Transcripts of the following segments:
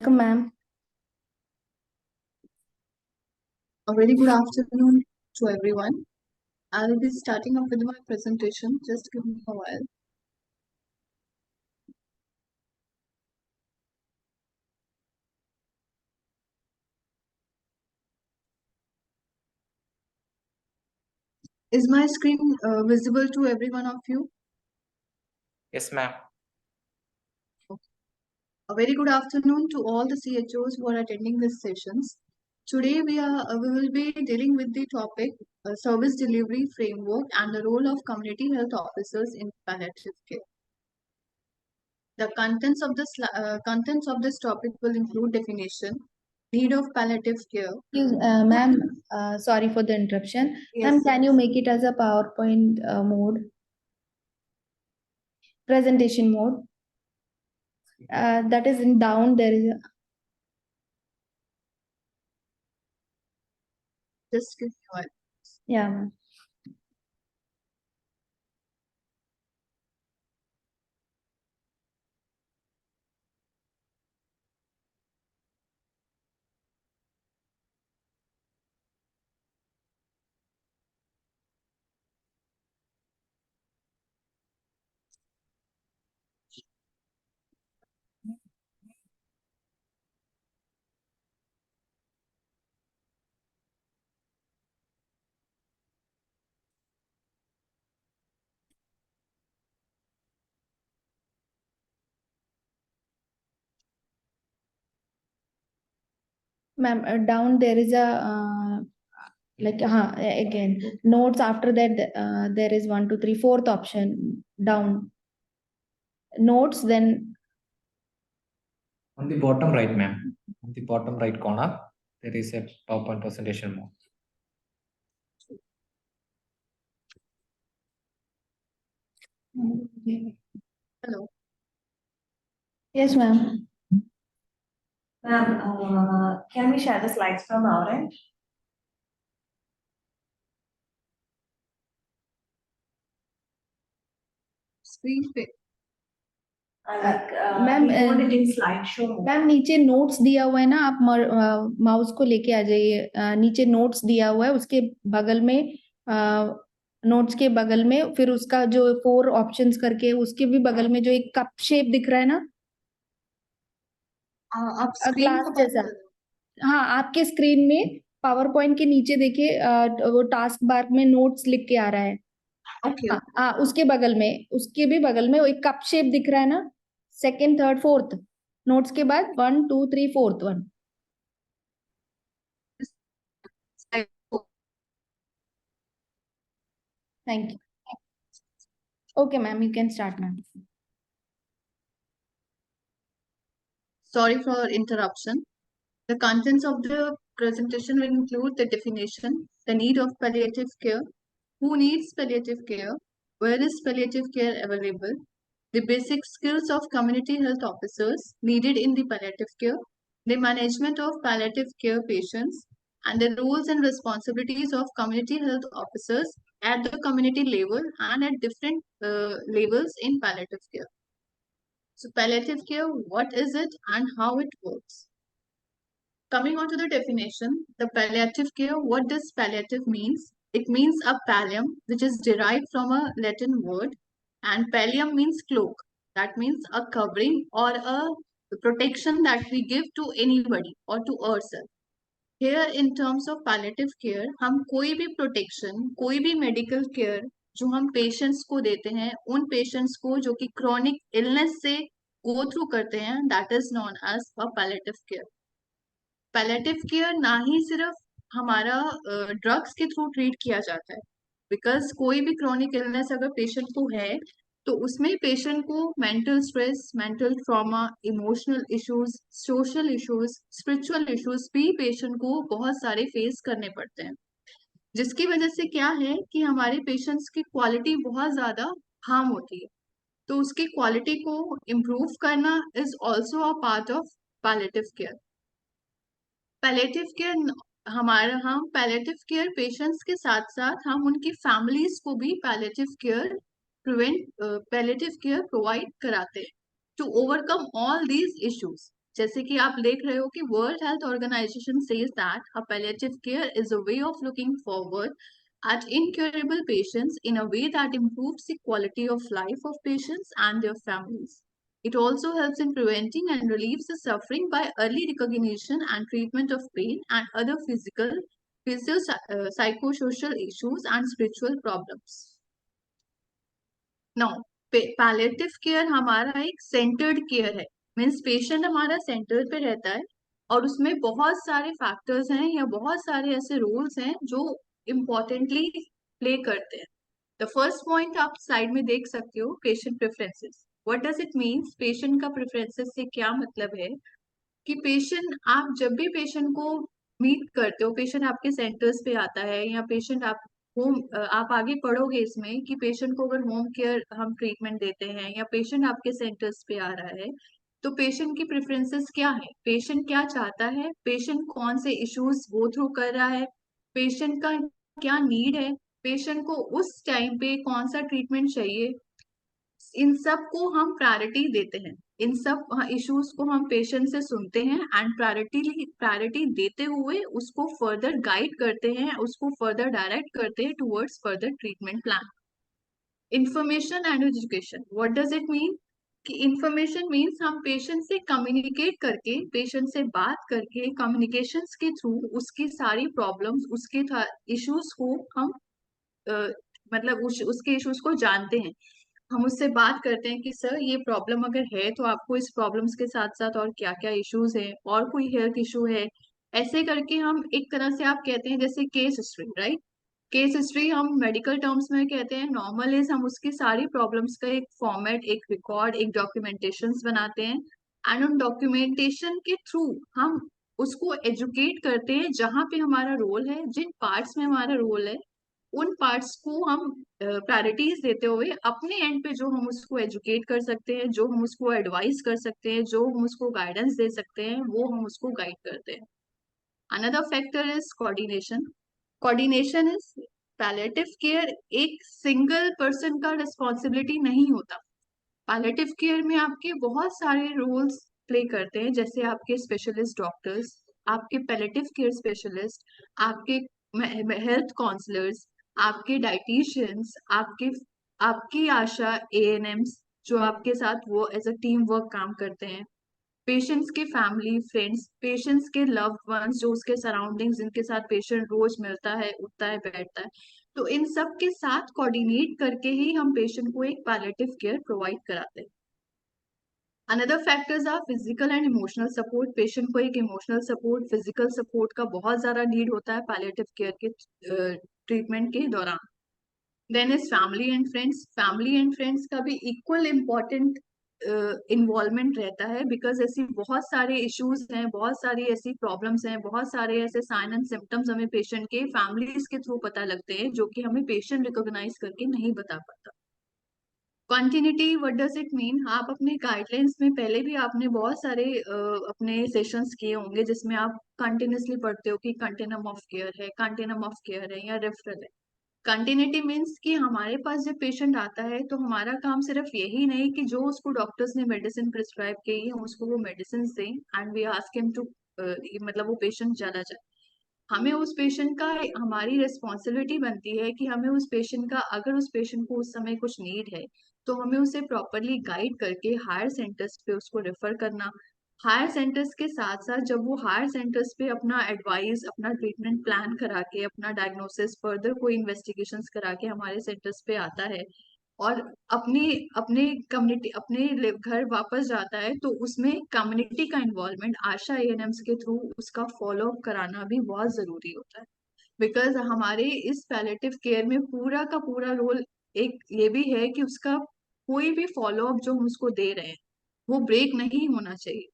Ma'am. A very good afternoon to everyone. I'll be starting up with my presentation. Just give me a while. Is my screen visible to every one of you? Yes, ma'am. A very good afternoon to all the CHOs who are attending these sessions. Today we will be dealing with the topic service delivery framework and the role of community health officers in palliative care. The contents of this topic will include definition, need of palliative care. Ma'am, sorry for the interruption. Yes, Ma'am, can you make it as a PowerPoint mode? Presentation mode. That is in down. There is a, just give me a while. yeah, ma'am. Ma'am, down there is a like again notes. After that, there is 1, 2, 3, fourth option down. Notes, then On the bottom right, ma'am. On the bottom right corner, there is a PowerPoint presentation mode. Hello. Yes, ma'am. Ma'am, can we share the slides from our end? Screen पे Ma'am, we want it in slideshow mode. Ma'am नीचे notes दिया हुआ है ना, आप mouse को लेके आ जाइए। नीचे नोट्स दिया हुआ है, उसके बगल में नोट्स के बगल में फिर उसका जो 4 ऑप्शंस करके उसके भी बगल में जो एक कप शेप दिख रहा है ना, आप स्क्रीन ग्लास को जैसा। हाँ, आपके स्क्रीन में पावर पॉइंट के नीचे देखिए, वो टास्क बार में नोट्स लिख के आ रहा है। ओके हाँ, उसके बगल में, उसके भी बगल में वो एक कप शेप दिख रहा है ना, सेकंड, थर्ड, फोर्थ नोट्स के बाद 1, 2, 3, fourth one. Thank you. Okay, ma'am, you can start, ma'am. Sorry for interruption. The contents of the presentation will include the definition, the need of palliative care, who needs palliative care, where is palliative care available, the basic skills of community health officers needed in the palliative care, the management of palliative care patients, and the roles and responsibilities of community health officers at the community level and at different levels in palliative care. So palliative care, what is it and how it works? Coming on to the definition, the palliative care, what does palliative means? It means a pallium, which is derived from a Latin word, and pallium means cloak. That means a covering or a protection that we give to anybody or to ourselves. Here in terms of palliative care, हम कोई भी protection, कोई भी medical care जो हम patients को देते हैं, उन patients को जो कि chronic illness से go through करते हैं, that is known as a palliative care. Palliative care ना ही सिर्फ हमारा ड्रग्स के थ्रू ट्रीट किया जाता है, बिकॉज कोई भी क्रॉनिक इलनेस अगर पेशेंट को है तो उसमें पेशेंट को mental stress, mental trauma, emotional issues, social issues, spiritual issues भी पेशेंट को बहुत सारे फेस करने पड़ते हैं, जिसकी वजह से क्या है कि हमारे पेशेंट्स की क्वालिटी बहुत ज्यादा हार्म होती है। तो उसकी क्वालिटी को इम्प्रूव करना is also a part of palliative care. Palliative care हम पैलेटिव केयर पेशेंट्स के साथ साथ हम उनकी फैमिलीज को भी पैलेटिव केयर प्रोवाइड कराते हैं to overcome all these issues. जैसे कि आप देख रहे हो कि World Health Organization says that a palliative care is a way of looking forward at incurable patients in a way that improves the quality of life of patients and their families. It also helps in preventing and relieves the suffering by early recognition and treatment of pain and other psychosocial issues and spiritual problems. Now, palliative care हमारा एक centered care है, means patient हमारा centre पे रहता है और उसमें बहुत सारे फैक्टर्स हैं या बहुत सारे ऐसे रोल्स हैं जो इम्पोर्टेंटली प्ले करते हैं. द फर्स्ट पॉइंट आप स्लाइड में देख सकते हो, patient preferences. What does it means? Patient का प्रेफरेंसेस से क्या मतलब है कि पेशेंट, आप जब भी पेशेंट को मीट करते हो, पेशेंट आपके सेंटर्स पे आता है या पेशेंट आप आगे पढ़ोगे इसमें कि पेशेंट को अगर होम केयर हम ट्रीटमेंट देते हैं या पेशेंट आपके सेंटर्स पे आ रहा है, तो पेशेंट की प्रेफरेंसेस क्या है, पेशेंट क्या चाहता है, पेशेंट कौन से इश्यूज गो थ्रू कर रहा है, पेशेंट का क्या नीड है, पेशेंट को उस टाइम पे कौन सा ट्रीटमेंट चाहिए, इन सब को हम प्रायोरिटी देते हैं. इन सब इश्यूज को हम पेशेंट से सुनते हैं एंड प्रायोरिटी देते हुए उसको फर्दर गाइड करते हैं, उसको फर्दर डायरेक्ट करते हैं towards further treatment plan. Information and education, what does it mean? कि इंफॉर्मेशन मीन्स हम पेशेंट से कम्युनिकेट करके, पेशेंट से बात करके, कम्युनिकेशंस के थ्रू उसकी सारी प्रॉब्लम्स, उसके इश्यूज को हम मतलब उसके इश्यूज को जानते हैं. हम उससे बात करते हैं कि सर ये प्रॉब्लम अगर है तो आपको इस प्रॉब्लम्स के साथ साथ और क्या क्या इश्यूज हैं, और कोई हेल्थ इशू है, ऐसे करके हम एक तरह से आप कहते हैं जैसे case history, right? Case history हम मेडिकल टर्म्स में कहते हैं. नॉर्मल इज हम उसकी सारी प्रॉब्लम्स का एक फॉर्मेट, एक रिकॉर्ड, एक डॉक्यूमेंटेशन बनाते हैं एंड उन डॉक्यूमेंटेशन के थ्रू हम उसको एजुकेट करते हैं जहाँ पे हमारा रोल है, जिन पार्ट्स में हमारा रोल है, उन पार्ट्स को हम प्रायोरिटीज देते हुए अपने एंड पे जो हम उसको एजुकेट कर सकते हैं, जो हम उसको एडवाइस कर सकते हैं, जो हम उसको गाइडेंस दे सकते हैं, वो हम उसको गाइड करते हैं. Another factor is coordination. Coordination is palliative care एक सिंगल पर्सन का रिस्पॉन्सिबिलिटी नहीं होता. पैलिएटिव केयर में आपके बहुत सारे रोल्स प्ले करते हैं, जैसे आपके स्पेशलिस्ट डॉक्टर्स, आपके पैलिएटिव केयर स्पेशलिस्ट, आपके हेल्थ काउंसलर्स, आपके डाइटिशियंस, आपकी आशा एएनएम्स जो आपके साथ वो एज अ टीम वर्क काम करते हैं, पेशेंट्स के फैमिली फ्रेंड्स, पेशेंट्स के लव्ड वंस जो उसके सराउंडिंग्स, जिनके साथ पेशेंट रोज मिलता है, उठता है, बैठता है, तो इन सब के साथ कोऑर्डिनेट करके ही हम पेशेंट को एक पैलिएटिव केयर प्रोवाइड कराते हैं. Another factors are physical and emotional support. Patient को एक इमोशनल सपोर्ट, फिजिकल सपोर्ट का बहुत ज्यादा नीड होता है पैलिएटिव केयर के ट्रीटमेंट के दौरान. Then is family and friends. Family and friends का भी इक्वल इम्पोर्टेंट इन्वॉल्वमेंट रहता है, बिकॉज ऐसी बहुत सारे इश्यूज हैं, बहुत सारी ऐसी प्रॉब्लम्स हैं, बहुत सारे ऐसे साइन एंड सिम्टम्स हमें पेशेंट के फैमिलीज के थ्रू पता लगते हैं जो कि हमें पेशेंट रिकॉग्नाइज करके नहीं बता पाता. Continuity, what does it mean? आप अपने गाइडलाइंस में पहले भी आपने बहुत सारे अपने सेशंस किए होंगे जिसमें आप कंटिन्यूसली पढ़ते हो कि कंटिन्यूम ऑफ केयर है, कंटिन्यूम ऑफ केयर है या रेफरल है. कंटिन्यूटी मीन्स कि हमारे पास जब पेशेंट आता है तो हमारा काम सिर्फ यही नहीं कि जो उसको डॉक्टर्स ने मेडिसिन प्रिस्क्राइब की है हम उसको वो मेडिसिन दें and we ask him to, मतलब वो पेशेंट चला जाए. हमें उस पेशेंट का, हमारी रिस्पॉन्सिबिलिटी बनती है कि हमें उस पेशेंट का, अगर उस पेशेंट को उस समय कुछ नीड है तो हमें उसे प्रॉपरली गाइड करके हायर सेंटर्स पे उसको रेफर करना. हायर सेंटर्स के साथ साथ जब वो हायर सेंटर्स पे अपना एडवाइस, अपना ट्रीटमेंट प्लान करा के, अपना डायग्नोसिस, फर्दर कोई इन्वेस्टिगेशंस करा के हमारे सेंटर्स पे आता है और अपने अपने कम्युनिटी, अपने घर वापस जाता है, तो उसमें कम्युनिटी का इन्वॉल्वमेंट आशा एएनएम्स के थ्रू उसका फॉलो अप कराना भी बहुत जरूरी होता है. बिकॉज हमारे इस पैलिएटिव केयर में पूरा का पूरा रोल एक ये भी है कि उसका कोई भी फॉलो अप जो हम उसको दे रहे हैं वो ब्रेक नहीं होना चाहिए.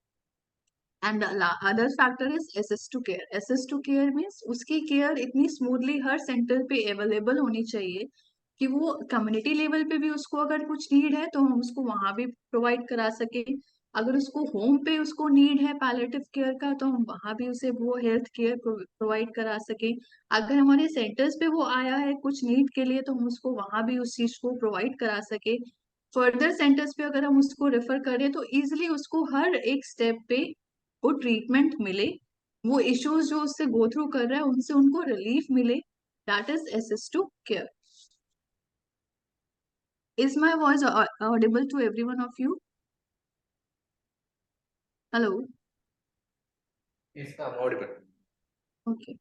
And other factor is access to care. Access to care means उसकी केयर इतनी स्मूथली हर सेंटर पे अवेलेबल होनी चाहिए कि वो कम्युनिटी लेवल पे भी उसको अगर कुछ नीड है तो हम उसको वहां भी प्रोवाइड करा सके. अगर उसको होम पे उसको नीड है पैलिएटिव केयर का तो हम वहां भी उसे वो हेल्थ केयर प्रोवाइड करा सके. अगर हमारे सेंटर्स पे वो आया है कुछ नीड के लिए तो हम उसको वहां भी उस चीज को प्रोवाइड करा सके. फर्दर सेंटर्स पे अगर हम उसको रेफर करें तो इजिली उसको हर एक स्टेप पे वो ट्रीटमेंट मिले, वो इश्यूज जो उससे गो थ्रू कर रहा है उनसे उनको रिलीफ मिले, that is assistive care. Is my voice audible to every one of you? Hello? Yes, ma'am, audible. Okay.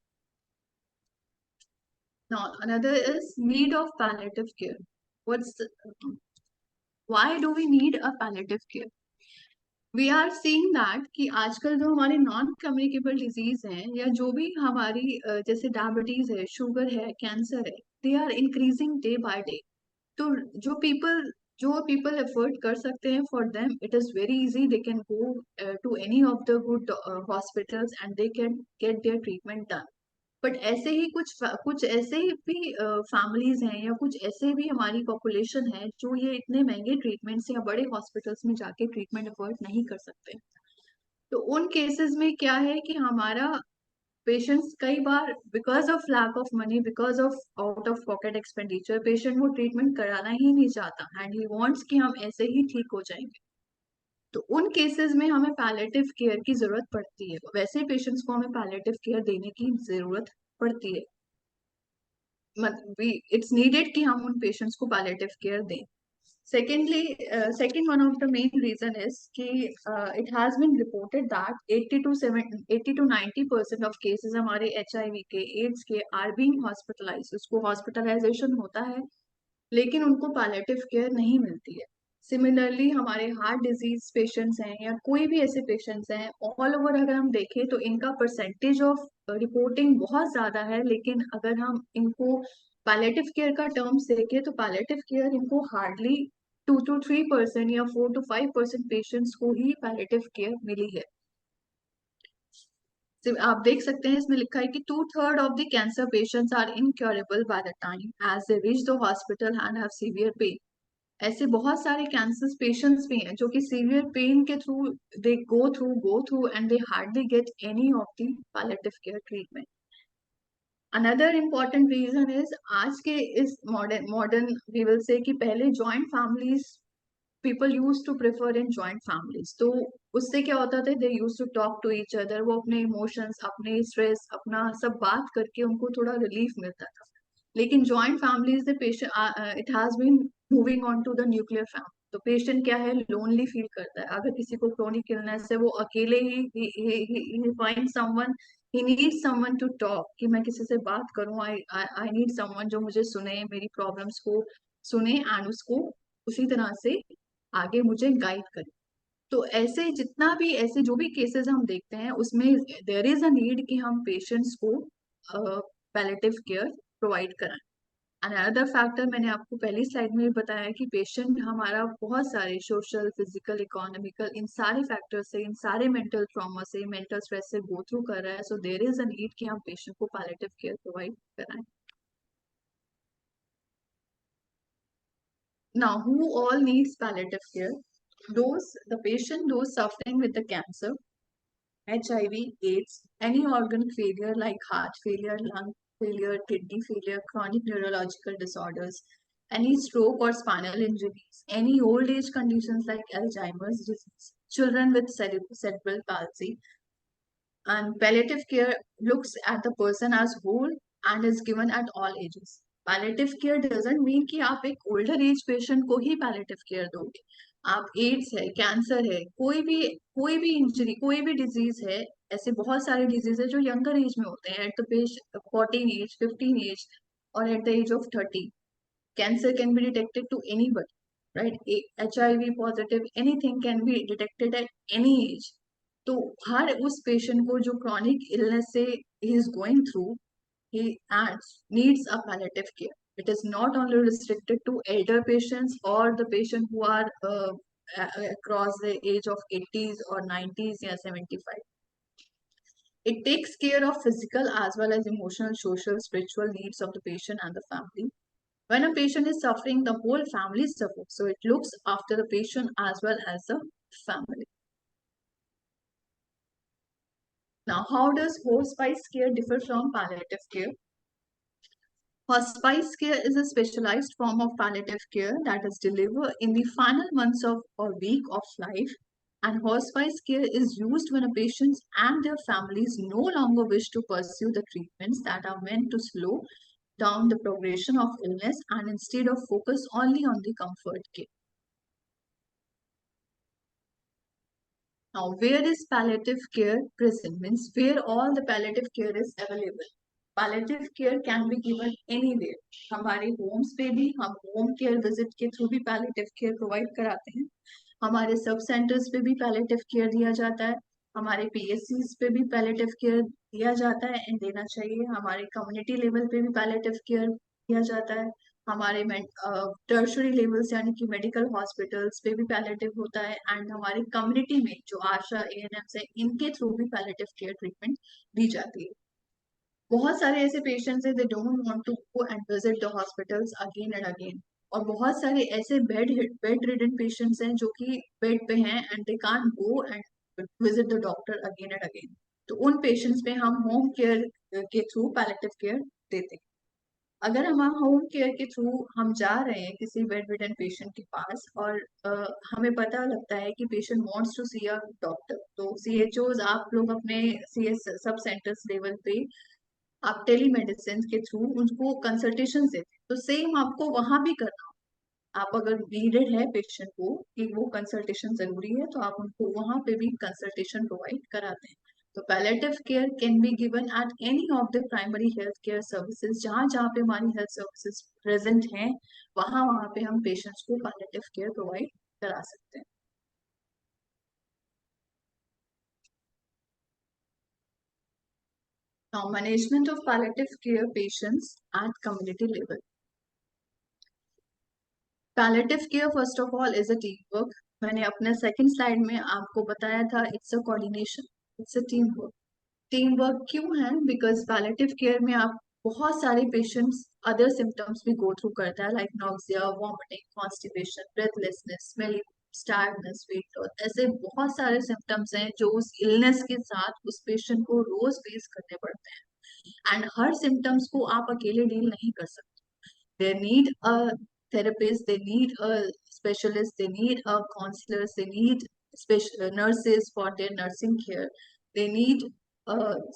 Now, another is need of palliative care. Why do we need a palliative care? We are seeing that कि आजकल जो हमारे non communicable disease हैं या जो भी हमारी जैसे डायबिटीज है, शुगर है, कैंसर है, they are increasing day by day. तो जो पीपल एफर्ट कर सकते हैं, for them it is very easy, they can go to any of the good hospitals and they can get their treatment done. But ऐसे ही कुछ ऐसे ही भी फैमिलीज हैं या कुछ ऐसे भी हमारी पॉपुलेशन है जो ये इतने महंगे ट्रीटमेंट्स या बड़े हॉस्पिटल्स में जाके ट्रीटमेंट अफोर्ड नहीं कर सकते. तो उन केसेस में क्या है कि हमारा पेशेंट्स कई बार because of lack of money, because of out of pocket expenditure, patient वो ट्रीटमेंट कराना ही नहीं चाहता एंड ही वांट्स कि हम ऐसे ही ठीक हो जाएंगे. तो उन केसेस में हमें पैलेटिव केयर की जरूरत पड़ती है. वैसे पेशेंट्स को हमें पैलेटिव केयर देने की जरूरत पड़ती है. इट्स नीडेड कि हम उन पेशेंट्स को पैलेटिव केयर दें. Second one of the main reason is कि it has been reported that 80 to 90% of cases हमारे HIV के, AIDS के are being hospitalized. उसको hospitalization होता है लेकिन उनको पैलेटिव केयर नहीं मिलती है. सिमिलरली हमारे हार्ट डिजीज पेशेंट्स हैं या कोई भी ऐसे पेशेंट्स हैं, ऑल ओवर अगर हम देखें तो इनका परसेंटेज ऑफ रिपोर्टिंग बहुत ज्यादा है, लेकिन अगर हम इनको पैलेटिव केयर का टर्म्स देखें तो पैलेटिव केयर इनको हार्डली 2 to 3% या 4 to 5% पेशेंट्स को ही पैलेटिव केयर मिली है. आप देख सकते हैं इसमें लिखा है कि 2/3 of the cancer patients are incurable by the time as they reach the hospital and have severe pain. ऐसे बहुत सारे कैंसर पेशेंट्स भी हैं जो कि सीवियर पेन के through they go through and they hardly get any of the palliative care treatment. Another important reason is आज के इस मॉडर्न वी विल से कि पहले joint families, people used to prefer in joint families. तो उससे क्या होता था, they used to talk to each other. वो अपने emotions, अपने stress, अपना सब बात करके उनको थोड़ा relief मिलता था. लेकिन joint families the patient it has been moving on to the nuclear family. तो patient क्या है, lonely feel करता है. अगर किसी को chronic illness है वो अकेले ही he finds someone, he needs someone to talk कि मैं किसी से बात करूं. I need someone जो मुझे सुने, मेरी problems को सुने and उसको उसी तरह से आगे मुझे गाइड करे. तो ऐसे जितना भी ऐसे जो भी केसेस हम देखते हैं उसमें देयर इज अ नीड कि हम पेशेंट्स को पैलेटिव केयर प्रोवाइड कराएं. अनदर फैक्टर मैंने आपको पहली स्लाइड में बताया कि पेशेंट हमारा बहुत सारे सोशल, फिजिकल, इकोनॉमिकल, इन सारे फैक्टर से, इन सारे मेंटल ट्रॉमा से, मेंटल स्ट्रेस से गो थ्रू कर रहा है. So there is a need कि हम पेशेंट को पैलेटिव केयर प्रोवाइड कराएं. Now, who all needs palliative care? The patient, those suffering with the cancer, HIV, AIDS, any organ failure like heart failure, lung failure, kidney failure, chronic neurological disorders, any stroke or spinal injuries, any old age conditions like Alzheimer's disease, children with cerebral palsy. And palliative care looks at the person as whole and is given at all ages. Palliative care doesn't mean कि आप एक older age patient को ही palliative care दोगे. आप ads है, cancer है, कोई भी इंजरी, कोई भी डिजीज है, ऐसे बहुत सारे डिजीज है जो यंगर एज में होते हैं, एट द 14 एज, 15 एज और at the age of 30. Cancer can be detected to anybody, right? HIV positive, anything can be detected at any age. तो हर उस पेशेंट को जो क्रॉनिक इलनेस से ही is going through, he needs a palliative care. It is not only restricted to elder patients or the patient who are across the age of 80s or 90s or 75. It takes care of physical as well as emotional, social, spiritual needs of the patient and the family. When a patient is suffering, the whole family suffers. So it looks after the patient as well as the family. Now, how does hospice care differ from palliative care? Hospice care is a specialized form of palliative care that is delivered in the final months of or week of life And hospice care is used when a patient and their families no longer wish to pursue the treatments that are meant to slow down the progression of illness and instead of focus only on the comfort care. Now, where is palliative care present? Means where all the palliative care is available. Palliative care can be given anywhere. हमारे homes पे भी हम home care visit के through भी palliative care provide कराते हैं. हमारे सब centers पे भी palliative care दिया जाता है. हमारे PSCs पे भी palliative care दिया जाता है and देना चाहिए. हमारे community level पे भी palliative care दिया जाता है. हमारे टर्शरी लेवल्स यानी कि मेडिकल हॉस्पिटल्स पे भी पैलेटिव होता है एंड हमारी कम्युनिटी में जो आशा ANMs है इनके थ्रू भी पैलेटिव केयर ट्रीटमेंट दी जाती है. बहुत सारे ऐसे पेशेंट्स हैं they don't want to go and visit the hospitals again and again, और बहुत सारे ऐसे बेड रिडन पेशेंट्स हैं जो कि बेड पे हैं and they can't go and visit the doctor again and again. तो उन पेशेंट्स पे हम होम केयर के थ्रू पैलेटिव केयर देते हैं. अगर हम होम केयर के थ्रू हम जा रहे हैं किसी बेड रिडन पेशेंट के पास और हमें पता लगता है कि patient wants to see a doctor, तो CHOs आप लोग अपने CS सब सेंटर्स लेवल पे आप टेलीमेडिसिन के थ्रू उनको कंसल्टेशन देते हैं. तो सेम आपको वहां भी करना हो. आप अगर नीडेड है पेशेंट को कि वो कंसल्टेशन जरूरी है तो आप उनको वहां पे भी कंसल्टेशन प्रोवाइड कराते हैं. तो palliative care can be given at any of the primary health care services. जहां जहां पे हमारी हेल्थ सर्विसेज प्रेजेंट हैं वहां वहां पे हम पेशेंट्स को पैलेटिव केयर प्रोवाइड करा सकते हैं. Now, management of palliative care patients at community level. Palliative care first of all is a teamwork. मैंने अपने सेकंड स्लाइड में आपको बताया था it's a coordination, it's a team work. Team work क्यों है? बिकॉज पैलेटिव केयर में आप बहुत सारे पेशेंट्स अदर सिम्टम्स भी गो थ्रू करता है like nausea, vomiting, constipation, breathlessness, smelling, tiredness, weight loss. ऐसे बहुत सारे सिम्टम्स हैं जो उस इलनेस के साथ उस पेशेंट को रोज फेस करने पड़ते हैं एंड हर सिम्टम्स को आप अकेले डील नहीं कर सकते. They need a therapist, they need a specialist, they need a counselors, they need special nurses for their nursing care. They need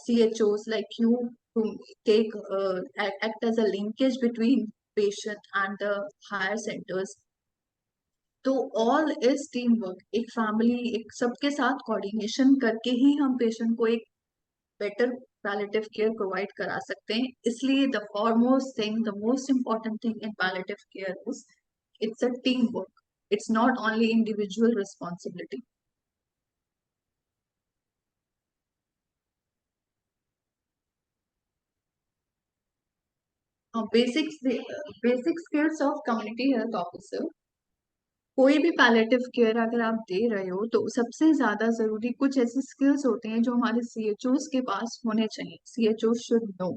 CHOs like you to take act as a linkage between patient and the higher centers. तो all is team work. एक family, एक सबके साथ coordination करके ही हम patient को एक better palliative care provide करा सकते हैं. इसलिए the foremost thing, the most important thing in palliative care is it's a teamwork. It's not only individual responsibility. Now, basic skills of community health officer. कोई भी palliative care अगर आप दे रहे हो तो सबसे ज्यादा जरूरी कुछ ऐसे स्किल्स होते हैं जो हमारे CHOs के पास होने चाहिए. CHOs should know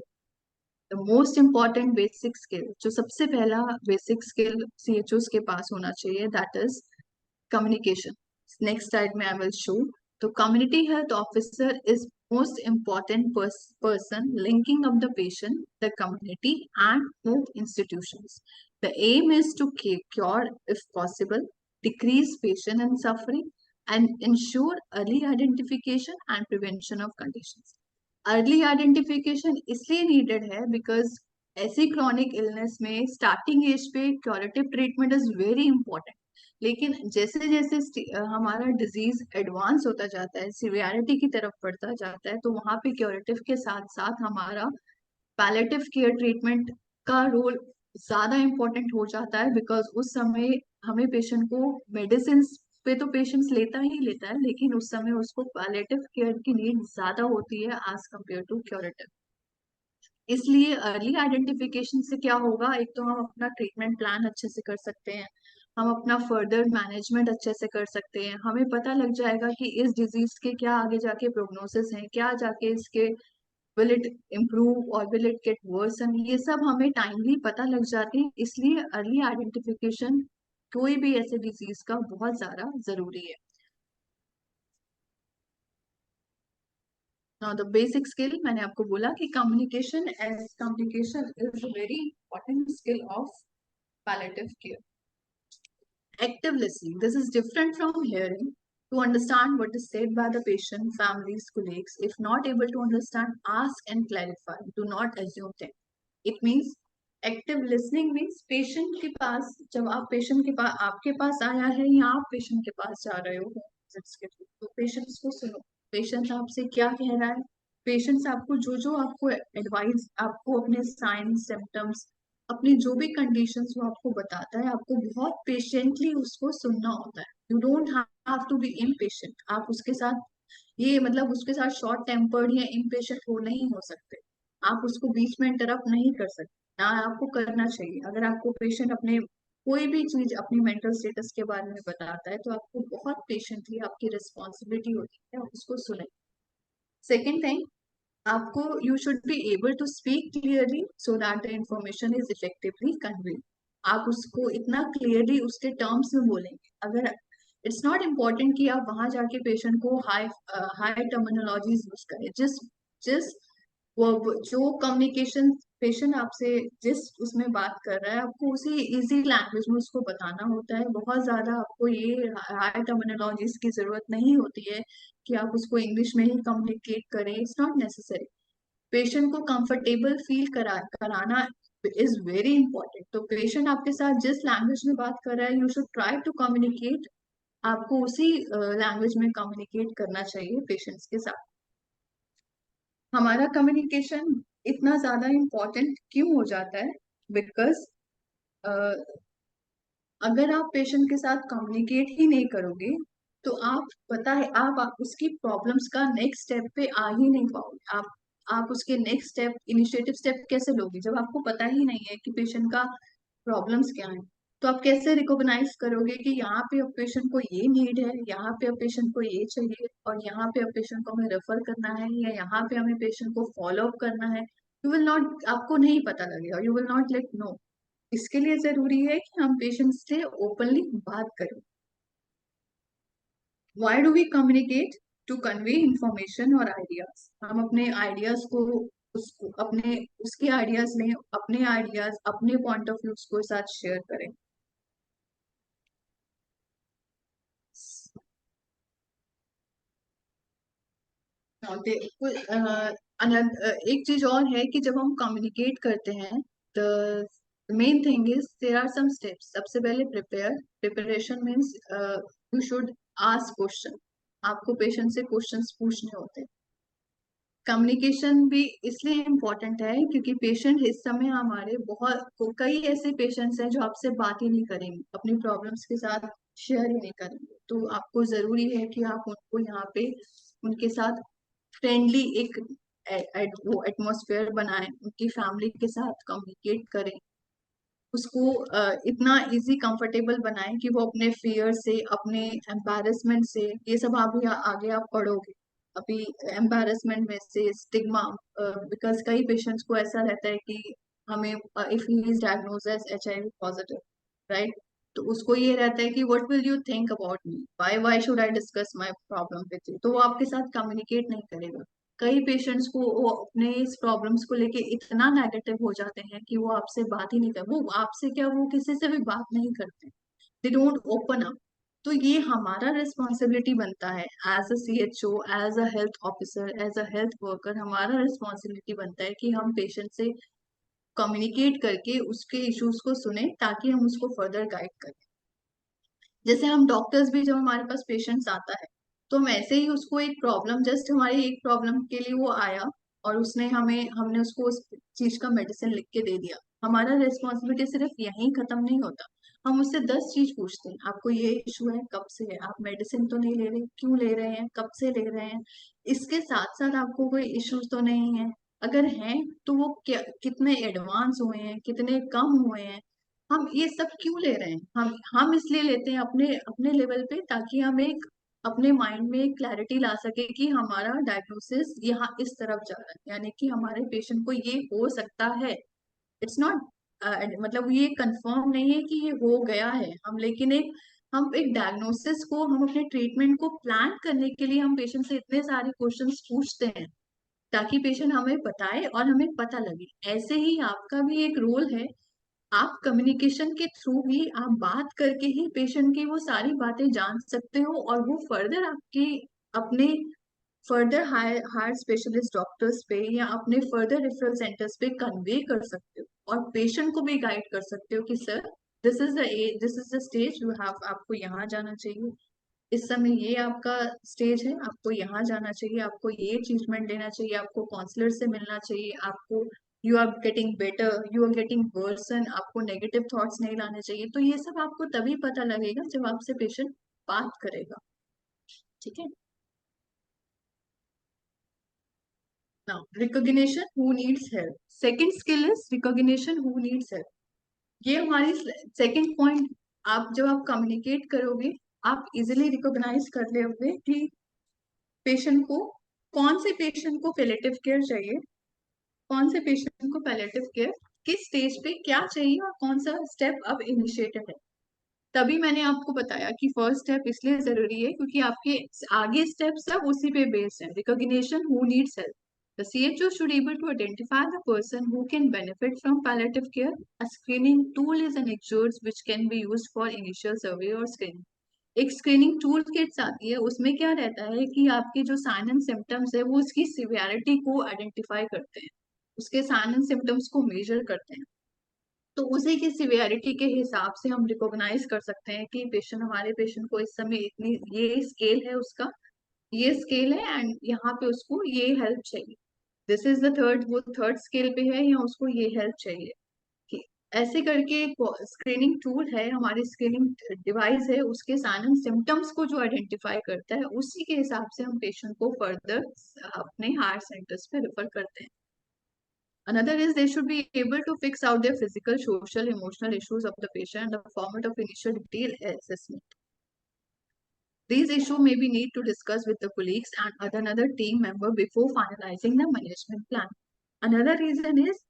the most important basic skill. जो सबसे पहला बेसिक स्किल CHOs के पास होना चाहिए that is communication. Next slide में I will show. तो community health officer is most important person linking up the patient, the community and health institutions. The aim is to cure if possible, decrease patient and suffering and ensure early identification and prevention of conditions. Early identification इसलिए needed है because ऐसी chronic illness में starting age पे curative treatment is very important. लेकिन जैसे जैसे हमारा disease advance होता जाता है, सिवियरिटी की तरफ बढ़ता जाता है, तो वहां पे क्योरेटिव के साथ साथ हमारा पैलेटिव केयर ट्रीटमेंट का रोल ज्यादा इम्पोर्टेंट हो जाता है. बिकॉज उस समय हमें पेशेंट को मेडिसिन पे तो पेशेंट्स लेता ही लेता है, लेकिन उस समय उसको पैलेटिव केयर की नीड ज्यादा होती है एज कम्पेयर टू क्योरेटिव. इसलिए अर्ली आइडेंटिफिकेशन से क्या होगा, एक तो हम अपना ट्रीटमेंट प्लान अच्छे से कर सकते हैं, हम अपना फर्दर मैनेजमेंट अच्छे से कर सकते हैं. हमें पता लग जाएगा कि इस डिजीज के क्या आगे जाके प्रोग्नोसिस हैं, क्या जाके इसके विल इट इम्प्रूव और विल इट गेट वर्सन, ये सब हमें टाइमली पता लग जाती है. इसलिए अर्ली आइडेंटिफिकेशन कोई भी ऐसे डिजीज का बहुत ज्यादा जरूरी है. Now the basic skill मैंने आपको बोला कि communication is a very important skill of palliative care. Active listening, this is different from hearing. to understand what is said by the patient, families, colleagues. If not able to understand, ask and clarify. Do not assume things. It means active listening means patient के पास, जब आप patient के पास, आपके पास आया है या आप patient के पास जा रहे हो visits के थ्रू, तो पेशेंट्स को सुनो, पेशेंट आपसे क्या कह रहा है, पेशेंट्स आपको जो आपको एडवाइस, आपको अपने साइंस सिम्टम्स, अपनी जो भी कंडीशंस वो आपको बताता है, आपको बहुत पेशेंटली उसको सुनना होता है. You don't have to be impatient. आप उसके साथ ये मतलब उसके साथ शॉर्ट टेम्पर्ड या इम्पेशेंट हो नहीं हो सकते. आप उसको बीच में इंटरप्ट नहीं कर सकते, ना आपको करना चाहिए. अगर आपको पेशेंट अपने कोई भी चीज अपनी मेंटल स्टेटस के बारे में बताता है, तो आपको बहुत पेशेंटली, आपकी रिस्पॉन्सिबिलिटी होती है उसको सुने. सेकेंड थिंग, आपको you should be able to speak clearly so that the information is effectively conveyed. आप उसको इतना क्लियरली उसके टर्म्स में बोलेंगे. अगर इट्स नॉट इम्पोर्टेंट कि आप वहां जाके पेशेंट को हाई टर्मिनोलॉजीज यूज करें. जिस वो जो कम्युनिकेशन पेशेंट आपसे जिस उसमें बात कर रहा है, आपको उसी इजी लैंग्वेज में उसको बताना होता है. बहुत ज्यादा आपको ये हाई टर्मिनोलॉजीज की जरूरत नहीं होती है कि आप उसको इंग्लिश में ही कम्युनिकेट करें. It's not necessary. पेशेंट को कंफर्टेबल फील कराना इज वेरी इंपॉर्टेंट. तो पेशेंट आपके साथ जिस लैंग्वेज में बात कर रहा है, you should try to communicate. आपको उसी लैंग्वेज में कम्युनिकेट करना चाहिए पेशेंट्स के साथ. हमारा कम्युनिकेशन इतना ज्यादा इम्पोर्टेंट क्यों हो जाता है? बिकॉज अगर आप पेशेंट के साथ कम्युनिकेट ही नहीं करोगे, तो आप पता है आप उसकी प्रॉब्लम्स का नेक्स्ट स्टेप पे आ ही नहीं पाओगे. आप उसके नेक्स्ट स्टेप, इनिशिएटिव स्टेप कैसे लोगे जब आपको पता ही नहीं है कि पेशेंट का प्रॉब्लम्स क्या है? तो आप कैसे रिकॉग्नाइज करोगे कि यहाँ पे अब पेशेंट को ये नीड है, यहाँ पे अब पेशेंट को ये चाहिए, और यहाँ पे अब पेशेंट को हमें रेफर करना है, या यहाँ पे हमें पेशेंट को फॉलो अप करना है? यू विल नॉट, आपको नहीं पता लगेगा. You will not let know. इसके लिए जरूरी है कि हम पेशेंट्स से ओपनली बात करें. Why do we communicate? To convey information और आइडियाज. हम अपने आइडियाज को उसको अपने उसके आइडियाज लें, अपने आइडियाज, अपने पॉइंट ऑफ व्यूज को साथ शेयर करें. एक चीज और है कि जब हम कम्युनिकेट करते हैं, the main thing is there are some steps. सबसे पहले preparation means you should ask question. आपको पेशेंट से क्वेश्चंस पूछने होते हैं. कम्युनिकेशन भी इसलिए इम्पोर्टेंट है क्योंकि पेशेंट इस समय हमारे कई ऐसे पेशेंट्स हैं जो आपसे बात ही नहीं करेंगे, अपनी प्रॉब्लम्स के साथ शेयर ही नहीं करेंगे. तो आपको जरूरी है कि आप उनको यहाँ पे उनके साथ फ्रेंडली एक वो एटमोसफेयर बनाएं, उनकी फैमिली के साथ कम्युनिकेट करें, उसको इतना इजी कंफर्टेबल बनाएं कि वो अपने फियर से, अपने एम्बैरेसमेंट से, ये सब आगे आप पढ़ोगे. अभी एम्बैरेसमेंट में से स्टिग्मा, बिकॉज कई पेशेंट्स को ऐसा रहता है कि हमें if he is diagnosed as HIV positive, right, तो उसको ये रहता है कि what will you think about me, why should I discuss my problem with you. तो वो आपके साथ कम्युनिकेट नहीं करेगा. कई पेशेंट्स को वो अपने इस प्रॉब्लम्स को लेके इतना नेगेटिव हो जाते हैं कि वो आपसे बात ही नहीं कर, वो आपसे क्या, वो किसी से भी बात नहीं करते. They don't open up. तो ये हमारा रिस्पॉन्सिबिलिटी बनता है as a CHO, as a health officer, as a health worker. हमारा रिस्पॉन्सिबिलिटी बनता है कि हम पेशेंट से कम्युनिकेट करके उसके इश्यूज को सुने, ताकि हम उसको फर्दर गाइड करें. जैसे हम डॉक्टर्स भी, जब हमारे पास पेशेंट्स आता है, तो हम ऐसे ही उसको एक प्रॉब्लम, जस्ट हमारी एक प्रॉब्लम के लिए वो आया और हमने उसको उस चीज का मेडिसिन लिख के दे दिया. हमारा रिस्पॉन्सिबिलिटी सिर्फ यहीं खत्म नहीं होता. हम उससे 10 चीज पूछते हैं. आपको ये इशू है, कब से है, आप मेडिसिन तो नहीं ले रहे, क्यों ले रहे हैं, कब से ले रहे हैं, इसके साथ साथ आपको कोई इश्यूज तो नहीं है, अगर हैं तो वो कितने एडवांस हुए हैं, कितने कम हुए हैं, हम ये सब क्यों ले रहे हैं. हम इसलिए लेते हैं अपने अपने लेवल पे, ताकि हम एक अपने माइंड में क्लैरिटी ला सके कि हमारा डायग्नोसिस यहाँ इस तरफ जा रहा है, यानी कि हमारे पेशेंट को ये हो सकता है. इट्स नॉट मतलब ये कंफर्म नहीं है कि ये हो गया है. हम एक डायग्नोसिस को, हम अपने ट्रीटमेंट को प्लान करने के लिए हम पेशेंट से इतने सारे क्वेश्चंस पूछते हैं, ताकि पेशेंट हमें बताए और हमें पता लगे. ऐसे ही आपका भी एक रोल है आप कम्युनिकेशन के थ्रू ही, आप बात करके ही पेशेंट की वो सारी बातें जान सकते हो, और वो फर्दर आपके अपने फर्दर हायर स्पेशलिस्ट डॉक्टर्स पे या अपने फर्दर रेफरल सेंटर्स पे कन्वे कर सकते हो, और पेशेंट को भी गाइड कर सकते हो कि sir this is the stage you have, आपको यहाँ जाना चाहिए, इस समय ये आपका स्टेज है, आपको यहाँ जाना चाहिए, आपको ये ट्रीटमेंट लेना चाहिए, आपको काउंसलर से मिलना चाहिए, आपको you are getting better, you are getting worsen, आपको नेगेटिव थॉट्स नहीं लाने चाहिए। तो ये सब आपको तभी पता लगेगा जब आपसे पेशेंट बात करेगा। ठीक है। Now recognition who needs help, second skill is recognition who needs help. ये हमारी सेकंड पॉइंट। आप जब आप कम्युनिकेट करोगे, आप इजिली रिकॉग्नाइज कर लोगे कि पेशेंट को, कौन से पेशेंट को पैलिएटिव केयर चाहिए, कौन से पेशेंट को पैलिएटिव केयर किस स्टेज पे क्या चाहिए, और कौन सा स्टेप अब इनिशिएटेड है। तभी मैंने आपको बताया कि फर्स्ट स्टेप इसलिए जरूरी है क्योंकि आपके आगे स्टेप सब उसी पे बेस्ड है। Recognition who needs help, the CHO should able to identify the person who can benefit from palliative care. A screening tool is an exercise which can be used for initial survey or screening. एक screening tool kits आती है, उसमें क्या रहता है कि आपके जो साइन एंड सिम्टम्स है वो उसकी सिवियरिटी को आइडेंटिफाई करते हैं, उसके साइन एंड सिम्टम्स को मेजर करते हैं। तो उसी की सिवियरिटी के हिसाब से हम रिकॉग्नाइज कर सकते हैं कि पेशेंट, हमारे पेशेंट को इस समय इतनी, ये स्केल है उसका, ये स्केल है, एंड यहाँ पे उसको ये हेल्प चाहिए, दिस इज द थर्ड, वो थर्ड स्केल पे है या उसको ये हेल्प चाहिए। कि ऐसे करके स्क्रीनिंग टूल है, हमारी स्क्रीनिंग डिवाइस है, उसके साइन एंड सिम्टम्स को जो आइडेंटिफाई करता है, उसी के हिसाब से हम पेशेंट को फर्दर अपने हायर सेंटर्स पे रेफर करते हैं। Another is they should be able to fix out their physical, social, emotional issues of the patient in the format of initial detailed assessment. These issues may be need to discuss with the colleagues and another team member before finalizing the management plan. Another reason is,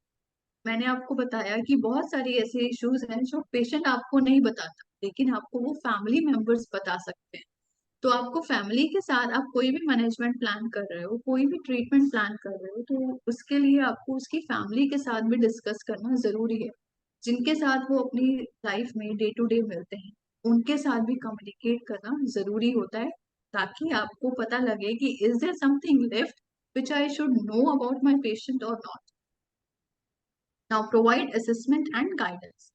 मैंने आपको बताया कि बहुत सारी ऐसे issues हैं जो patient आपको नहीं बताता, लेकिन आपको वो फैमिली मेंबर्स बता सकते हैं। तो आपको फैमिली के साथ, आप कोई भी मैनेजमेंट प्लान कर रहे हो, कोई भी ट्रीटमेंट प्लान कर रहे हो, तो उसके लिए आपको उसकी फैमिली के साथ भी डिस्कस करना जरूरी है, जिनके साथ वो अपनी लाइफ में डे टू डे मिलते हैं, उनके साथ भी कम्युनिकेट करना जरूरी होता है, ताकि आपको पता लगे कि is there something left which I should know about my patient और not. Now provide assessment and guidance.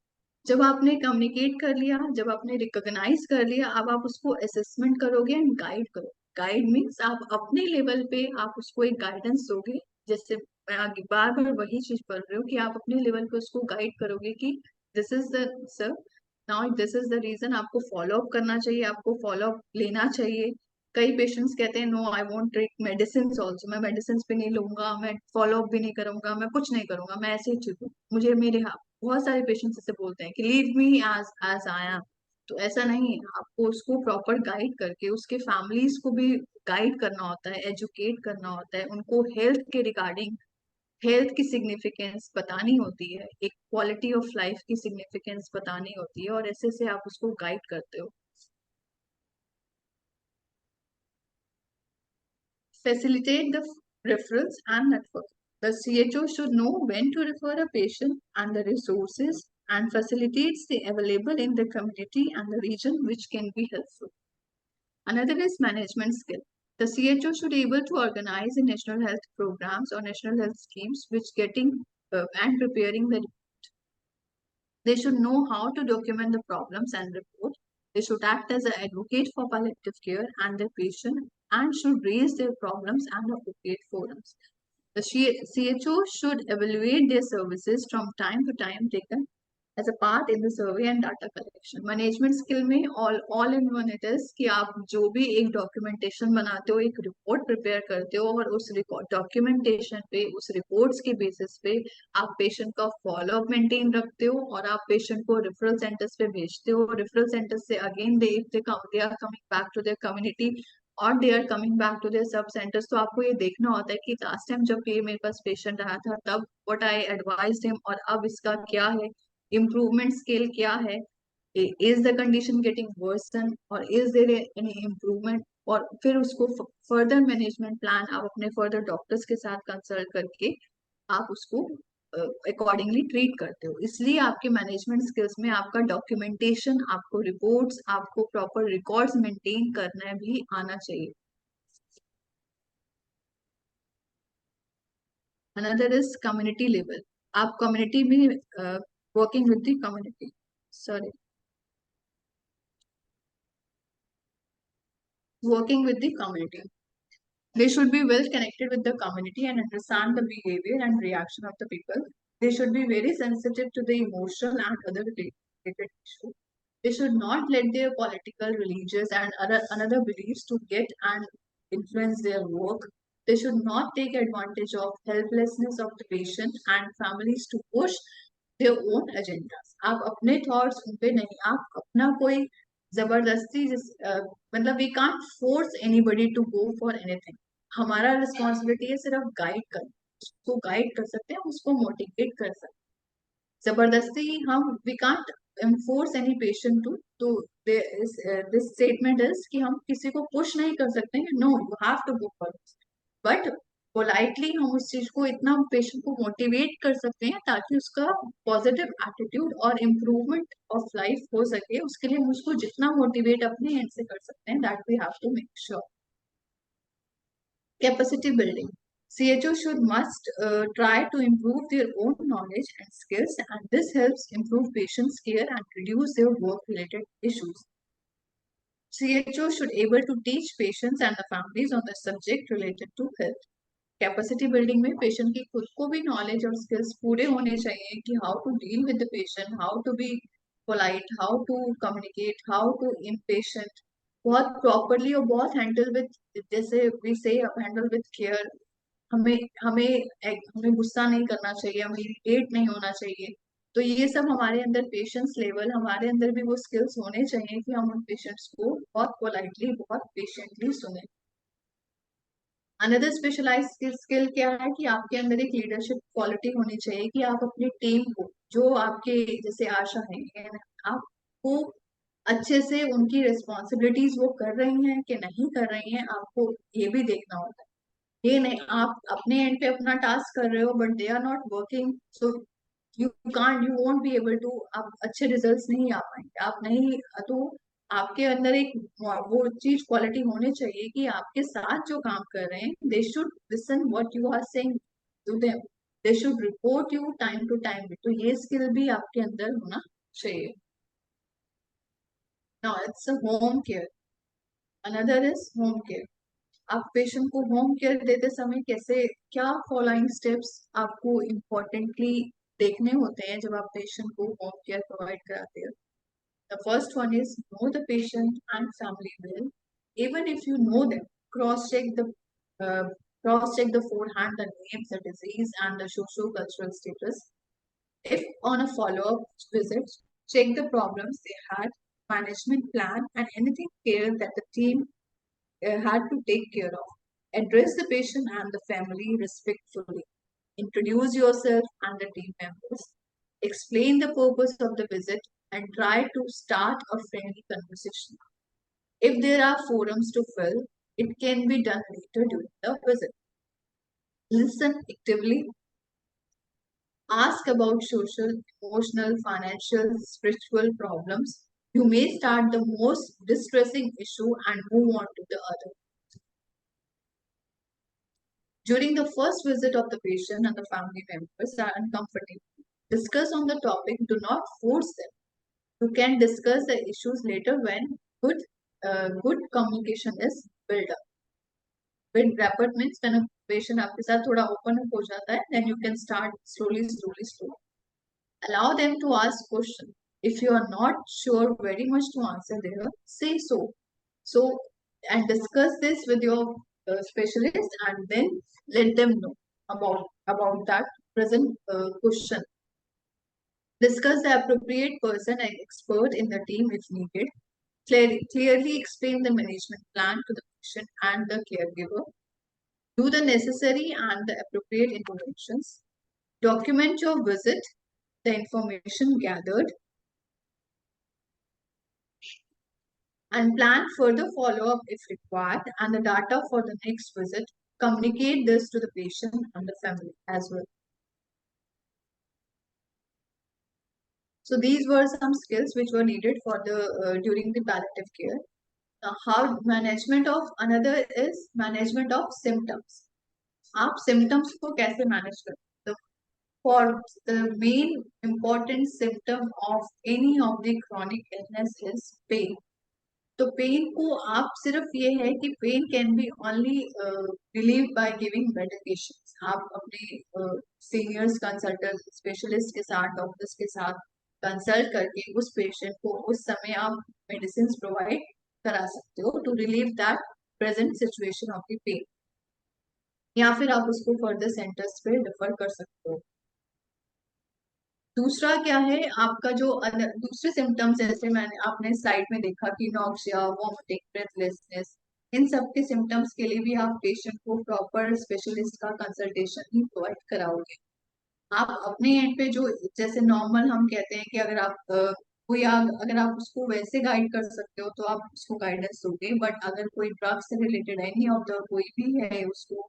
जब आपने कम्युनिकेट कर लिया, जब आपने रिकॉग्नाइज कर लिया, अब आप उसको असेसमेंट करोगे एंड गाइड करो। गाइड मीन्स आप अपने लेवल पे आप उसको एक गाइडेंस दोगे। जैसे मैं आगे बार बार वही चीज बोल रही हूँ कि आप अपने लेवल पे उसको गाइड करोगे कि this is the sir, now this is the reason, आपको फॉलो अप करना चाहिए, आपको फॉलो अप लेना चाहिए। कई पेशेंट्स कहते हैं no I won't take medicine also, मैं मेडिसिन भी नहीं लूंगा, मैं फॉलो अप भी नहीं करूंगा, मैं कुछ नहीं करूंगा, मैं ऐसे ही ठीक हूँ, मुझे मेरे, हाँ बहुत सारे पेशेंट्स ऐसे बोलते हैं कि leave me as as I am. तो ऐसा नहीं है, आपको उसको प्रॉपर गाइड करके उसके फैमिलीज को भी गाइड करना होता है, एजुकेट करना होता है, उनको हेल्थ के रिगार्डिंग, हेल्थ की सिग्निफिकेंस बतानी होती है, एक क्वालिटी ऑफ लाइफ की सिग्निफिकेंस बतानी होती है, और ऐसे से आप उसको गाइड करते हो। Facilitate the referrals and network. The CHO should know when to refer a patient and the resources, and facilitates the available in the community and the region which can be helpful. Another is management skill. The CHO should be able to organize the national health programs or national health schemes which getting and preparing the. They should know how to document the problems and report. They should act as an advocate for palliative care and their patient, and should raise their problems and appropriate forums. The CHO should evaluate their services from time to time, taken as a part in the survey and data collection. Management skill में all in one it is कि आप जो भी एक documentation बनाते हो, एक report prepare करते हो, और उस डॉक्यूमेंटेशन पे, उस रिपोर्ट्स के बेसिस पे आप पेशेंट का फॉलो अप मेंटेन रखते हो, और आप पेशेंट को रेफरल सेंटर्स पे भेजते हो। रेफरल सेंटर्स से again they are coming back to their community, और they are coming back to their sub centres. तो आपको ये देखना होता है कि लास्ट टाइम जब ये मेरे पास पेशेंट आया था तब व्हाट आई एडवाइज्ड हिम, और अब इसका क्या है, इम्प्रूवमेंट स्केल क्या है, is the condition getting worsen और इज देयर एनी इम्प्रूवमेंट। और फिर उसको फर्दर मैनेजमेंट प्लान आप अपने फर्दर डॉक्टर्स के साथ कंसल्ट करके आप उसको अकॉर्डिंगली ट्रीट करते हो। इसलिए आपके मैनेजमेंट स्किल्स में आपका डॉक्यूमेंटेशन, आपको रिपोर्ट्स, आपको प्रॉपर रिकॉर्ड्स मेंटेन करना भी आना चाहिए। Another is community level. आप कम्युनिटी में working with the community, sorry, working with the community. They should be well connected with the community and understand the behavior and reaction of the people. They should be very sensitive to the emotional and other related issues. They should not let their political, religious, and another beliefs to get and influence their work. They should not take advantage of helplessness of the patient and families to push their own agendas. आप अपने thoughts उन पे नहीं, आप अपना कोई जबरदस्ती मतलब we can't force anybody to go for anything. हमारा रिस्पॉन्सिबिलिटी है सिर्फ गाइड करना, उसको गाइड कर सकते हैं, उसको मोटिवेट कर सकते हैं। जबरदस्ती हम we can't enforce any patient to, तो दिस स्टेटमेंट इज कि हम किसी को पुश नहीं कर सकते हैं, no you have to go for, but politely हम उस चीज को इतना पेशेंट को मोटिवेट कर सकते हैं ताकि उसका पॉजिटिव एटीट्यूड और इम्प्रूवमेंट ऑफ लाइफ हो सके। उसके लिए हम उसको जितना मोटिवेट अपने एंड से कर सकते हैं, that we have to make sure. Capacity building, CHO should must try to improve their own knowledge and skills, and this helps improve patients' care and reduce their work-related issues. CHO should able to teach patients and the families on the subject related to health. Capacity building में patient की खुद को भी knowledge और skills पूरे होने चाहिए कि how to deal with the patient, how to be polite, how to communicate, how to impatient, बहुत प्रॉपरली और बहुत हैंडल विद, जैसे we say handle with care. हमें हमें हमें गुस्सा नहीं करना चाहिए, हमें इरिटेट नहीं होना चाहिए। तो ये सब हमारे अंदर पेशेंस लेवल, हमारे अंदर भी वो स्किल्स होने चाहिए कि हम उन पेशेंट्स को बहुत पोलाइटली, बहुत पेशेंटली सुने। अनदर स्पेशलाइज्ड स्किल क्या है कि आपके अंदर एक लीडरशिप क्वालिटी होनी चाहिए कि आप अपनी टीम को, जो आपके जैसे आशा है, आपको अच्छे से उनकी रिस्पॉन्सिबिलिटीज वो कर रही हैं कि नहीं कर रही हैं, आपको ये भी देखना होता है। ये नहीं आप अपने एंड पे अपना टास्क कर रहे हो but they are not working, so you won't be able to, आप अच्छे रिजल्ट्स नहीं आ पाएंगे। आप नहीं, तो आपके अंदर एक वो चीज क्वालिटी होनी चाहिए कि आपके साथ जो काम कर रहे हैं, they should listen what you are saying to them, they should report you time to time. तो ये स्किल भी आपके अंदर होना चाहिए। Now it's a home care. Another is home care. आप पेशेंट को होम केयर देते समय कैसे, क्या फॉलोइंग स्टेप्स आपको इम्पोर्टेंटली देखने होते हैं जब आप पेशेंट को होम केयर प्रोवाइड कराते हैं। The first one is know the patient and family well. Even if you know them, cross-check the uh, cross-check the forehand, the names, the disease, and the socio-cultural status. If on a follow-up visit, check the problems they had, management plan, and anything care that the team had to take care of. Address the patient and the family respectfully. Introduce yourself and the team members. Explain the purpose of the visit and try to start a friendly conversation. If there are forums to fill, it can be done later during the visit. Listen actively. Ask about social, emotional, financial, spiritual problems. You may start the most distressing issue and move on to the other. During the first visit of the patient and the family members are uncomfortable, discuss on the topic, do not force them. You can discuss the issues later when good communication is built up. When rapport means when a patient आपके साथ थोड़ा open up हो जाता है, then you can start slowly. Allow them to ask questions. If you are not sure very much to answer there, say so. So, and discuss this with your specialist, and then let them know about that present question. Discuss the appropriate person and expert in the team if needed. Clearly explain the management plan to the patient and the caregiver. Do the necessary and the appropriate interventions. Document your visit, the information gathered, and plan further follow-up if required, and the data for the next visit. Communicate this to the patient and the family as well. So these were some skills which were needed for the during the palliative care. How management of another is management of symptoms. आप symptoms को कैसे manage करते हो? For the main important symptom of any of the chronic illness is pain. तो pain को आप सिर्फ ये है कि pain can be only relieve by giving medication. आप अपने सीनियर्स कंसल्टेंट स्पेशलिस्ट के साथ डॉक्टर्स के साथ कंसल्ट करके उस पेशेंट को उस समय आप मेडिसिन प्रोवाइड करा सकते हो to relieve that present situation of the pain, या फिर आप उसको फर्दर सेंटर्स पे रेफर कर सकते हो। दूसरा क्या है आपका जो दूसरे सिम्टम्स, जैसे मैंने आपने स्लाइड में देखा कि नॉक्सिया, वॉमिटिंग, ब्रेथलेसनेस, इन सब के सिम्टम्स के लिए भी आप पेशेंट को प्रॉपर स्पेशलिस्ट का कंसल्टेशन ही प्रोवाइड कराओगे। आप अपने एंड पे जो जैसे नॉर्मल हम कहते हैं कि अगर आप अगर आप उसको वैसे गाइड कर सकते हो तो आप उसको गाइडेंस दोगे, बट अगर कोई ड्रग्स से रिलेटेड एनी ऑफ द कोई भी है उसको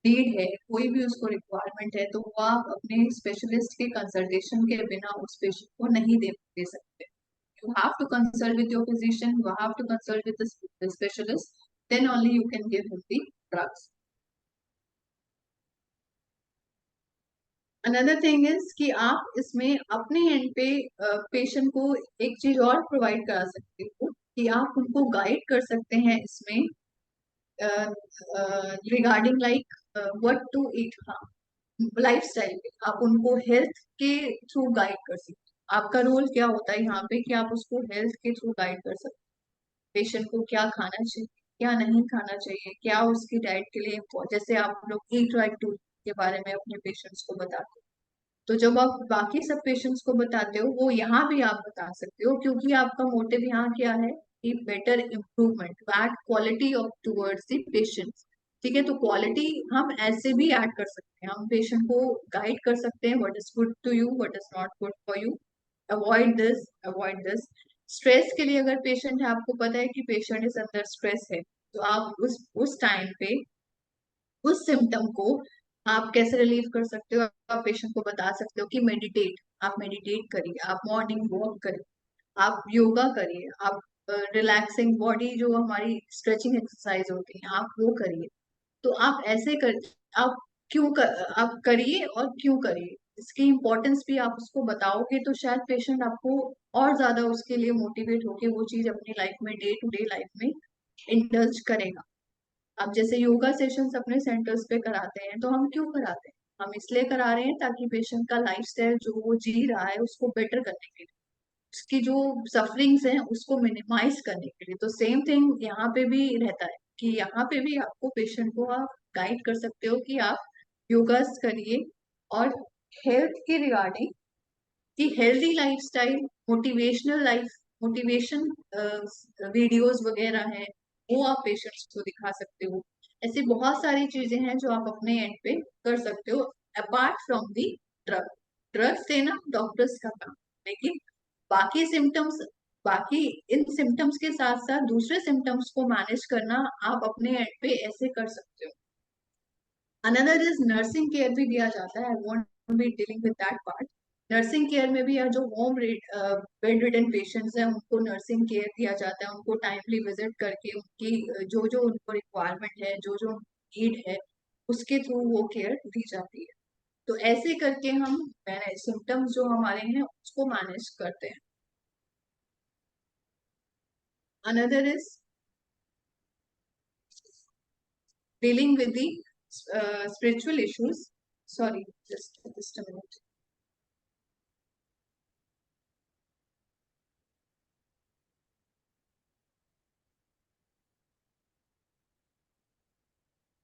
नीड है, कोई भी उसको रिक्वायरमेंट है, तो वो आप अपने स्पेशलिस्ट के कंसल्टेशन के बिना उस पेशेंट को नहीं दे सकते। You have to consult with your physician, you have to consult with the specialist, then only you can give him the drugs. Another thing is कि आप इसमें अपने एंड पे पेशेंट को एक चीज और प्रोवाइड करा सकते हो कि आप उनको गाइड कर सकते हैं इसमें regarding like what to eat. हाँ, लाइफस्टाइल पे आप उनको हेल्थ के थ्रू गाइड कर सकते हो। आपका रोल क्या होता है यहाँ पे कि आप उसको हेल्थ के थ्रू गाइड कर सकते हो। पेशेंट को क्या खाना चाहिए, क्या नहीं खाना चाहिए, क्या उसकी डाइट के लिए, जैसे आप लोग ईट राइट टू के बारे में अपने पेशेंट्स को बताते हो, तो जब आप बाकी सब पेशेंट्स को बताते हो वो यहाँ भी आप बता सकते हो, क्योंकि आपका मोटिव यहाँ क्या है कि better improvement, that quality of towards the patients. ठीक है, तो क्वालिटी हम ऐसे भी ऐड कर सकते हैं, हम पेशेंट को गाइड कर सकते हैं what is good to you, what is not good for you, avoid this, avoid this. Stress के लिए अगर पेशेंट है, आपको पता है कि पेशेंट इज अंडर स्ट्रेस है, तो आप उस टाइम पे उस सिम्टम को आप कैसे रिलीव कर सकते हो, आप पेशेंट को बता सकते हो कि मेडिटेट, आप मेडिटेट करिए, आप मॉर्निंग वॉक करिए, आप योगा करिए, आप रिलैक्सिंग बॉडी जो हमारी स्ट्रेचिंग एक्सरसाइज होती है आप वो करिए। तो आप ऐसे कर, आप आप करिए और क्यों करिए, इसकी इम्पोर्टेंस भी आप उसको बताओगे तो शायद पेशेंट आपको और ज्यादा उसके लिए मोटिवेट होके वो चीज अपनी लाइफ में, डे टू डे लाइफ में इंडल्ज करेगा। अब जैसे योगा सेशंस अपने सेंटर्स पे कराते हैं, तो हम क्यों कराते हैं, हम इसलिए करा रहे हैं ताकि पेशेंट का लाइफस्टाइल जो वो जी रहा है उसको बेटर करने के लिए, उसकी जो सफरिंग्स हैं उसको मिनिमाइज करने के लिए। तो सेम थिंग यहाँ पे भी रहता है कि यहाँ पे भी आपको पेशेंट को आप गाइड कर सकते हो कि आप योगा करिए, और हेल्थ के रिगार्डिंग कि healthy lifestyle, motivational life, motivation videos वगैरह हैं वो आप पेशेंट्स को दिखा सकते हो। ऐसी बहुत सारी चीजें हैं जो आप अपने एंड पे कर सकते हो apart from the drug. Drugs देना डॉक्टर्स का काम, लेकिन बाकी सिम्टम्स, बाकी इन सिम्टम्स के साथ साथ दूसरे सिम्टम्स को मैनेज करना आप अपने एंड पे ऐसे कर सकते हो। अनदर इज नर्सिंग केयर भी दिया जाता है, I won't be dealing with that part. Nursing care में भी जो होम बेड रिडन पेशेंट्स हैं उनको नर्सिंग केयर दिया जाता है, उनको टाइमली विजिट करके उनकी जो जो उनको रिक्वायरमेंट है, जो जो नीड है, उसके थ्रू वो केयर दी जाती है। तो ऐसे करके हम मैनेज सिम्टम्स जो हमारे हैं उसको मैनेज करते हैं। Another is dealing with the spiritual issues. Sorry, just a minute.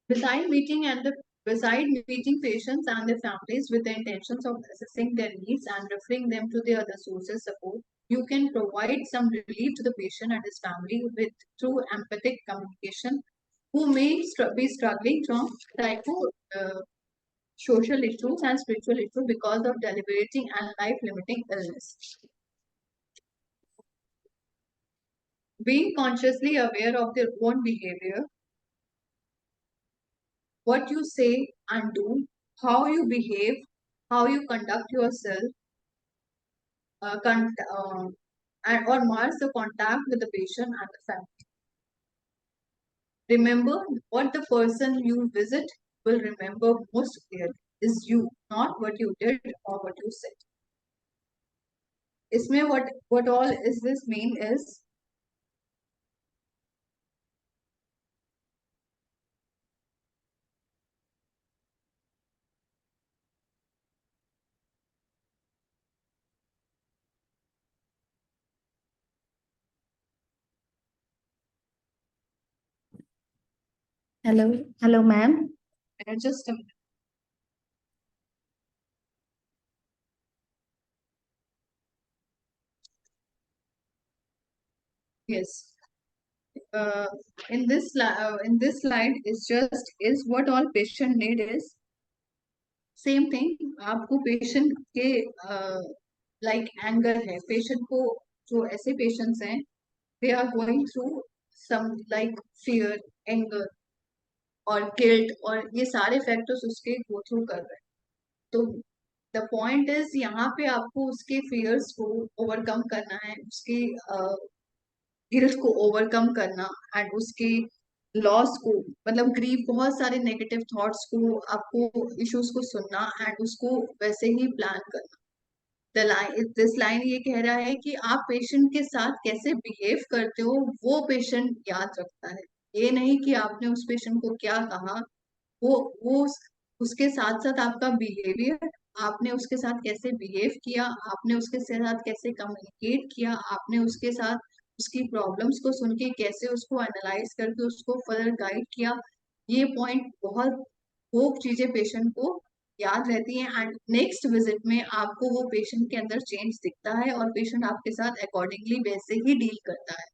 Beside meeting patients and their families with the intentions of assessing their needs and referring them to the other sources support, you can provide some relief to the patient and his family with through empathic communication, who may be struggling from social issues and spiritual issues because of debilitating and life-limiting illness. Being consciously aware of their own behavior, what you say and do, how you behave, how you conduct yourself, or mars the contact with the patient and the family. Remember, what the person you visit will remember most clearly is you, not what you did or what you said. इसमें what all is this mean is hello ma'am. just a minute. Yes. In this slide is what all patient need is same thing. आपको patient के like anger है, patient को, जो ऐसे patients हैं they are going through some like fear, anger और guilt, और ये सारे फैक्टर्स उसके गो थ्रू कर रहे हैं. तो द पॉइंट इज यहाँ पे आपको उसके फियर्स को ओवरकम करना है, उसके गिल्ट को ओवरकम करना एंड उसके लॉस को, मतलब ग्रीव, बहुत सारे नेगेटिव थॉट्स को, आपको इश्यूज को सुनना एंड उसको वैसे ही प्लान करना. दिस लाइन ये कह रहा है कि आप पेशेंट के साथ कैसे बिहेव करते हो वो पेशेंट याद रखता है. ये नहीं कि आपने उस पेशेंट को क्या कहा, वो उसके साथ साथ आपका बिहेवियर, आपने उसके साथ कैसे बिहेव किया, आपने उसके साथ कैसे कम्युनिकेट किया, आपने उसके साथ उसकी प्रॉब्लम्स को सुन के कैसे उसको एनालाइज करके उसको फर्दर गाइड किया. ये पॉइंट बहुत, वो चीजें पेशेंट को याद रहती हैं एंड नेक्स्ट विजिट में आपको वो पेशेंट के अंदर चेंज दिखता है और पेशेंट आपके साथ अकॉर्डिंगली वैसे ही डील करता है.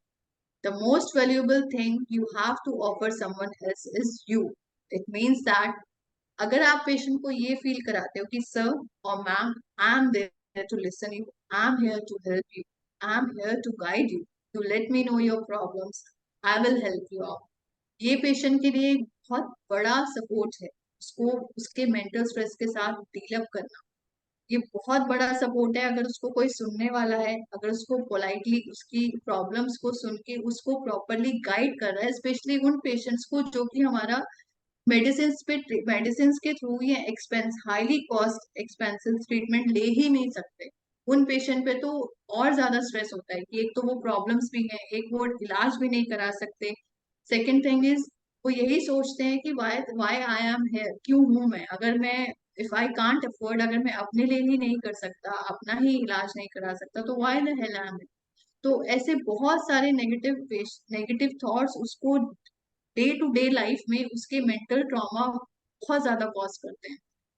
The most valuable thing you have to offer someone else is you. It means that अगर आप पेशेंट को ये फील कराते हो कि सर और ma'am, I am there to listen you, I am here to help you, I am here to guide you, you let me know your problems, I will help you out. ये patient के लिए एक बहुत बड़ा support है, उसको उसके mental stress के साथ डील अप करना. ये बहुत बड़ा सपोर्ट है. अगर उसको कोई सुनने वाला है, अगर उसको पोलाइटली उसकी प्रॉब्लम्स को सुन के उसको प्रॉपरली गाइड कर रहा है, स्पेशली उन पेशेंट्स को जो कि हमारा मेडिसिन के थ्रू ये हाईली कॉस्ट एक्सपेंसिव ट्रीटमेंट ले ही नहीं सकते, उन पेशेंट पे तो और ज्यादा स्ट्रेस होता है कि एक तो वो प्रॉब्लम्स भी हैं, एक वो इलाज भी नहीं करा सकते. सेकेंड थिंग इज, वो यही सोचते हैं कि why why I am here, क्यों हूं मैं, अगर मैं इफ आई कांट अफोर्ड, अगर मैं अपने लिए ही नहीं कर सकता, अपना ही इलाज नहीं करा सकता, तो why the hell I am. तो ऐसे बहुत सारे नेगेटिव थॉट्स उसको डे टू डे लाइफ में उसके मेंटल ट्रॉमा बहुत ज्यादा कॉज करते हैं.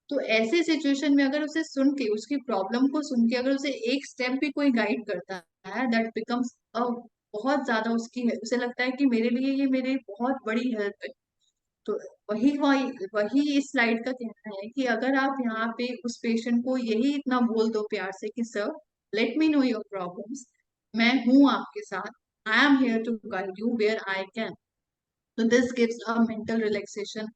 तो ऐसे सिचुएशन में अगर उसे सुन के, उसकी प्रॉब्लम को सुन के अगर उसे एक स्टेप भी कोई गाइड करता है, दैट बिकम्स अ बहुत ज्यादा उसकी, उसे लगता है कि मेरे लिए ये मेरी बहुत बड़ी हेल्प है. तो वही वही वही इस स्लाइड का कहना है कि अगर आप यहाँ पे उस पेशेंट को यही इतना बोल दो प्यार से कि sir let me know your problems, मैं हूं आपके साथ, I am here to guide you where I can. तो this gives a mental relaxation.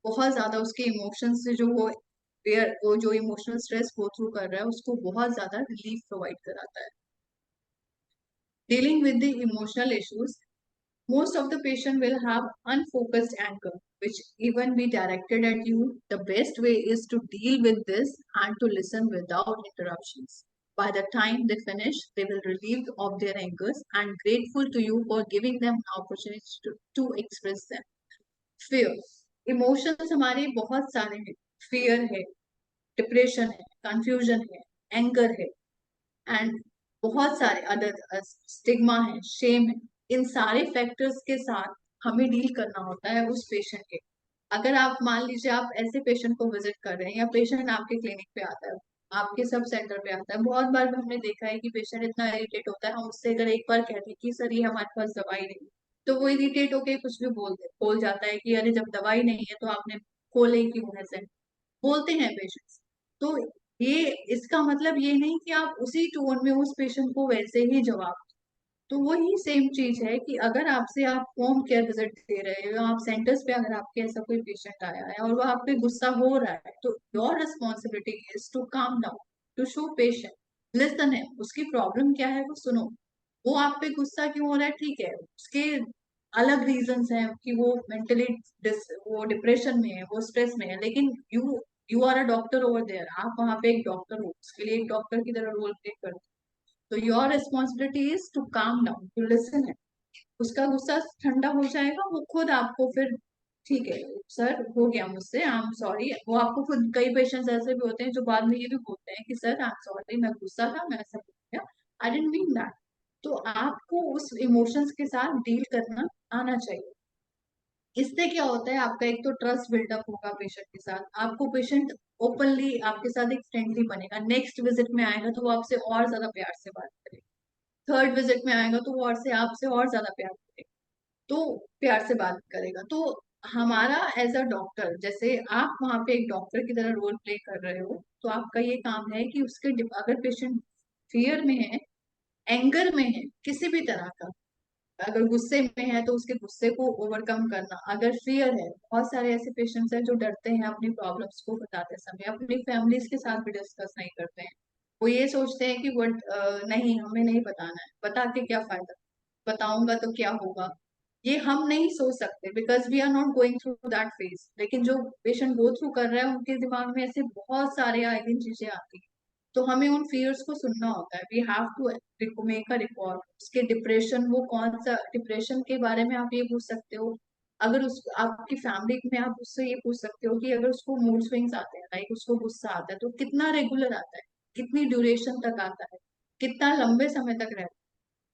बहुत ज्यादा उसके इमोशंस से जो वो जो इमोशनल स्ट्रेस गो थ्रू कर रहा है उसको बहुत ज्यादा रिलीफ प्रोवाइड कराता है. Dealing with the emotional issues, most of the patient will have unfocused anger which even be directed at you. The best way is to deal with this and to listen without interruptions. By the time they finish, they will relieve of their angers and grateful to you for giving them an opportunity to express them. Fear, emotions हमारे बहुत सारे हैं. Fear है, depression है, confusion है, anger है and बहुत सारे अदर, स्टिग्मा है, शेम है. इन सारे फैक्टर्स के साथ हमें डील करना होता है उस पेशेंट के. अगर आप मान लीजिए आप ऐसे पेशेंट को विजिट कर रहे हैं या पेशेंट आपके क्लिनिक पे आता है, आपके सब सेंटर पे आता है, बहुत बार हमने देखा है कि पेशेंट इतना इरिटेट होता है, हम उससे अगर एक बार कहते हैं कि सर ये हमारे पास दवाई नहीं, तो वो इरिटेट होके कुछ भी बोल जाता है कि अरे जब दवाई नहीं है तो आपने खोले क्यों ऐसे, बोलते हैं पेशेंट्स. तो ये, इसका मतलब ये नहीं कि आप उसी टोन में उस पेशेंट को वैसे ही जवाब. तो वही सेम चीज है कि अगर आपसे आप होम केयर विजिट दे रहे हो, आप सेंटर्स पे अगर आपके ऐसा कोई पेशेंट आया है और वो आप पे गुस्सा हो रहा है, तो your responsibility is to calm down, to show patient listen है, उसकी प्रॉब्लम क्या है वो सुनो। वो आप पे गुस्सा क्यों हो रहा है, ठीक है, उसके अलग रीजंस हैं कि वो मेंटली वो डिप्रेशन में है, वो स्ट्रेस में है, लेकिन you are a doctor over there, आप वहां पे एक डॉक्टर हो, उसके लिए एक डॉक्टर की तरह रोल प्ले करते हो। तो your responsibility is to calm down, to listen. उसका गुस्सा ठंडा हो जाएगा, वो खुद आपको फिर, ठीक है सर हो गया मुझसे, आई एम सॉरी, वो आपको खुद, कई पेशेंट्स ऐसे भी होते हैं जो बाद में ये भी बोलते हैं कि सर आई एम सॉरी, मैं गुस्सा था, मैं ऐसा बोल गया, आई डिडंट मीन दैट। तो आपको उस इमोशंस के साथ डील करना आना चाहिए। इससे क्या होता है, आपका एक तो ट्रस्ट बिल्डअप होगा पेशेंट के साथ, आपको पेशेंट ओपनली आपके साथ एक फ्रेंडली बनेगा, नेक्स्ट विजिट में आएगा तो वो आपसे और ज्यादा प्यार से बात करेगा, थर्ड विजिट में आएगा तो वो और से आपसे और ज्यादा प्यार करेगा, तो प्यार से बात करेगा। तो हमारा एज अ डॉक्टर, जैसे आप वहां पे एक डॉक्टर की तरह रोल प्ले कर रहे हो, तो आपका ये काम है कि उसके अगर पेशेंट फियर में है, एंगर में है, किसी भी तरह का, अगर गुस्से में है तो उसके गुस्से को ओवरकम करना, अगर फियर है, बहुत सारे ऐसे पेशेंट्स हैं जो डरते हैं अपनी प्रॉब्लम्स को बताते समय, अपनी फैमिलीज के साथ भी डिस्कस नहीं करते हैं, वो ये सोचते हैं कि वट नहीं हमें नहीं बताना है, बता के क्या फायदा, बताऊंगा तो क्या होगा, ये हम नहीं सोच सकते because we are not going through that phase. लेकिन जो पेशेंट गो थ्रू कर रहा है उनके दिमाग में ऐसे बहुत सारे आए दिन चीजें आती हैं, तो हमें उन फियर्स को सुनना होता है, we have to make a record, उसके डिप्रेशन, वो कौन सा डिप्रेशन के बारे में आप ये पूछ सकते हो, अगर उस आपकी फैमिली में आप उससे ये पूछ सकते हो कि अगर उसको मूड स्विंग्स आते हैं, लाइक उसको गुस्सा आता है तो कितना रेगुलर आता है, कितनी ड्यूरेशन तक आता है, कितना लंबे समय तक रहता है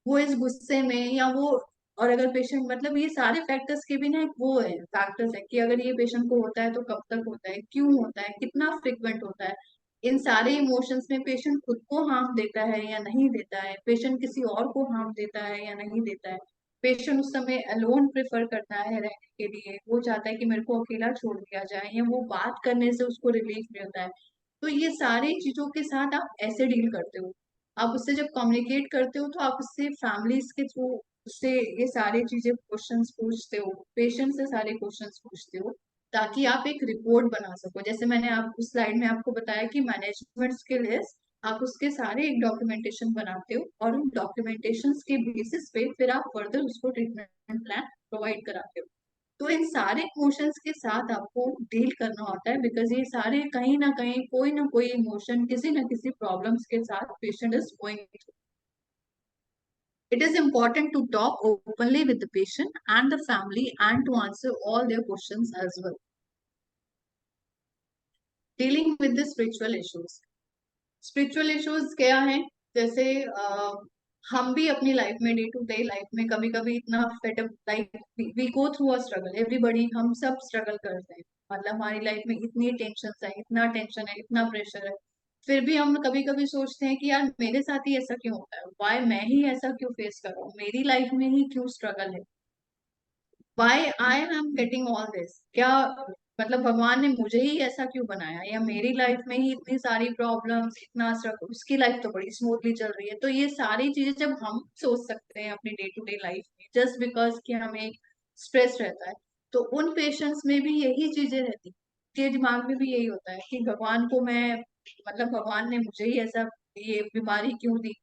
वो इस गुस्से में, या वो, और अगर पेशेंट, मतलब ये सारे फैक्टर्स के भी ना एक वो है, फैक्टर्स है कि अगर ये पेशेंट को होता है तो कब तक होता है, क्यों होता है, कितना फ्रिक्वेंट होता है, इन सारे इमोशंस में पेशेंट खुद को हार्म देता है या नहीं देता है, पेशेंट किसी और को हार्म देता है या नहीं देता है, पेशेंट उस समय अलोन प्रेफर करता है रहने के लिए, वो चाहता है कि मेरे को अकेला छोड़ दिया जाए, या वो बात करने से उसको रिलीफ मिलता है। तो ये सारी चीजों के साथ आप ऐसे डील करते हो, आप उससे जब कम्युनिकेट करते हो तो आप उससे फैमिलीज के थ्रू उससे ये सारी चीजें क्वेश्चंस पूछते हो, पेशेंट से सारे क्वेश्चंस पूछते हो, ताकि आप एक रिपोर्ट बना सको। जैसे मैंने आप उस स्लाइड में आपको बताया कि मैनेजमेंट स्किल है, आप उसके सारे एक डॉक्यूमेंटेशन बनाते हो, और उन डॉक्यूमेंटेशन के बेसिस पे फिर आप फर्दर उसको ट्रीटमेंट प्लान प्रोवाइड कराते हो। तो इन सारे इमोशंस के साथ आपको डील करना होता है, बिकॉज ये सारे कहीं ना कोई इमोशन किसी ना किसी प्रॉब्लम्स के साथ patient is going through. It is important to talk openly with the patient and the family and to answer all their questions as well. Dealing with the spiritual issues. Spiritual issues क्या है, जैसे हम भी अपनी life में, day to day life में कभी कभी इतना fed up, like we go through a struggle, everybody, हम सब स्ट्रगल करते हैं, मतलब हमारी लाइफ में इतनी टेंशन है, इतना टेंशन है, इतना प्रेशर है, फिर भी हम कभी कभी सोचते हैं कि यार मेरे साथ ही ऐसा क्यों होता है, वाई मैं ही ऐसा क्यों फेस कर रहा हूँ, मेरी लाइफ में ही क्यों स्ट्रगल है, why I am getting all this, क्या मतलब भगवान ने मुझे ही ऐसा क्यों बनाया, या मेरी लाइफ में ही इतनी सारी प्रॉब्लम्स, इतना स्ट्रगल, उसकी लाइफ तो बड़ी स्मूथली चल रही है। तो ये सारी चीजें जब हम सोच सकते हैं अपनी डे टू डे लाइफ में, जस्ट बिकॉज कि हमें स्ट्रेस रहता है, तो उन पेशेंट्स में भी यही चीजें रहती, के दिमाग में भी यही होता है कि भगवान को मैं, मतलब भगवान ने मुझे ही ऐसा ये बीमारी क्यों दी,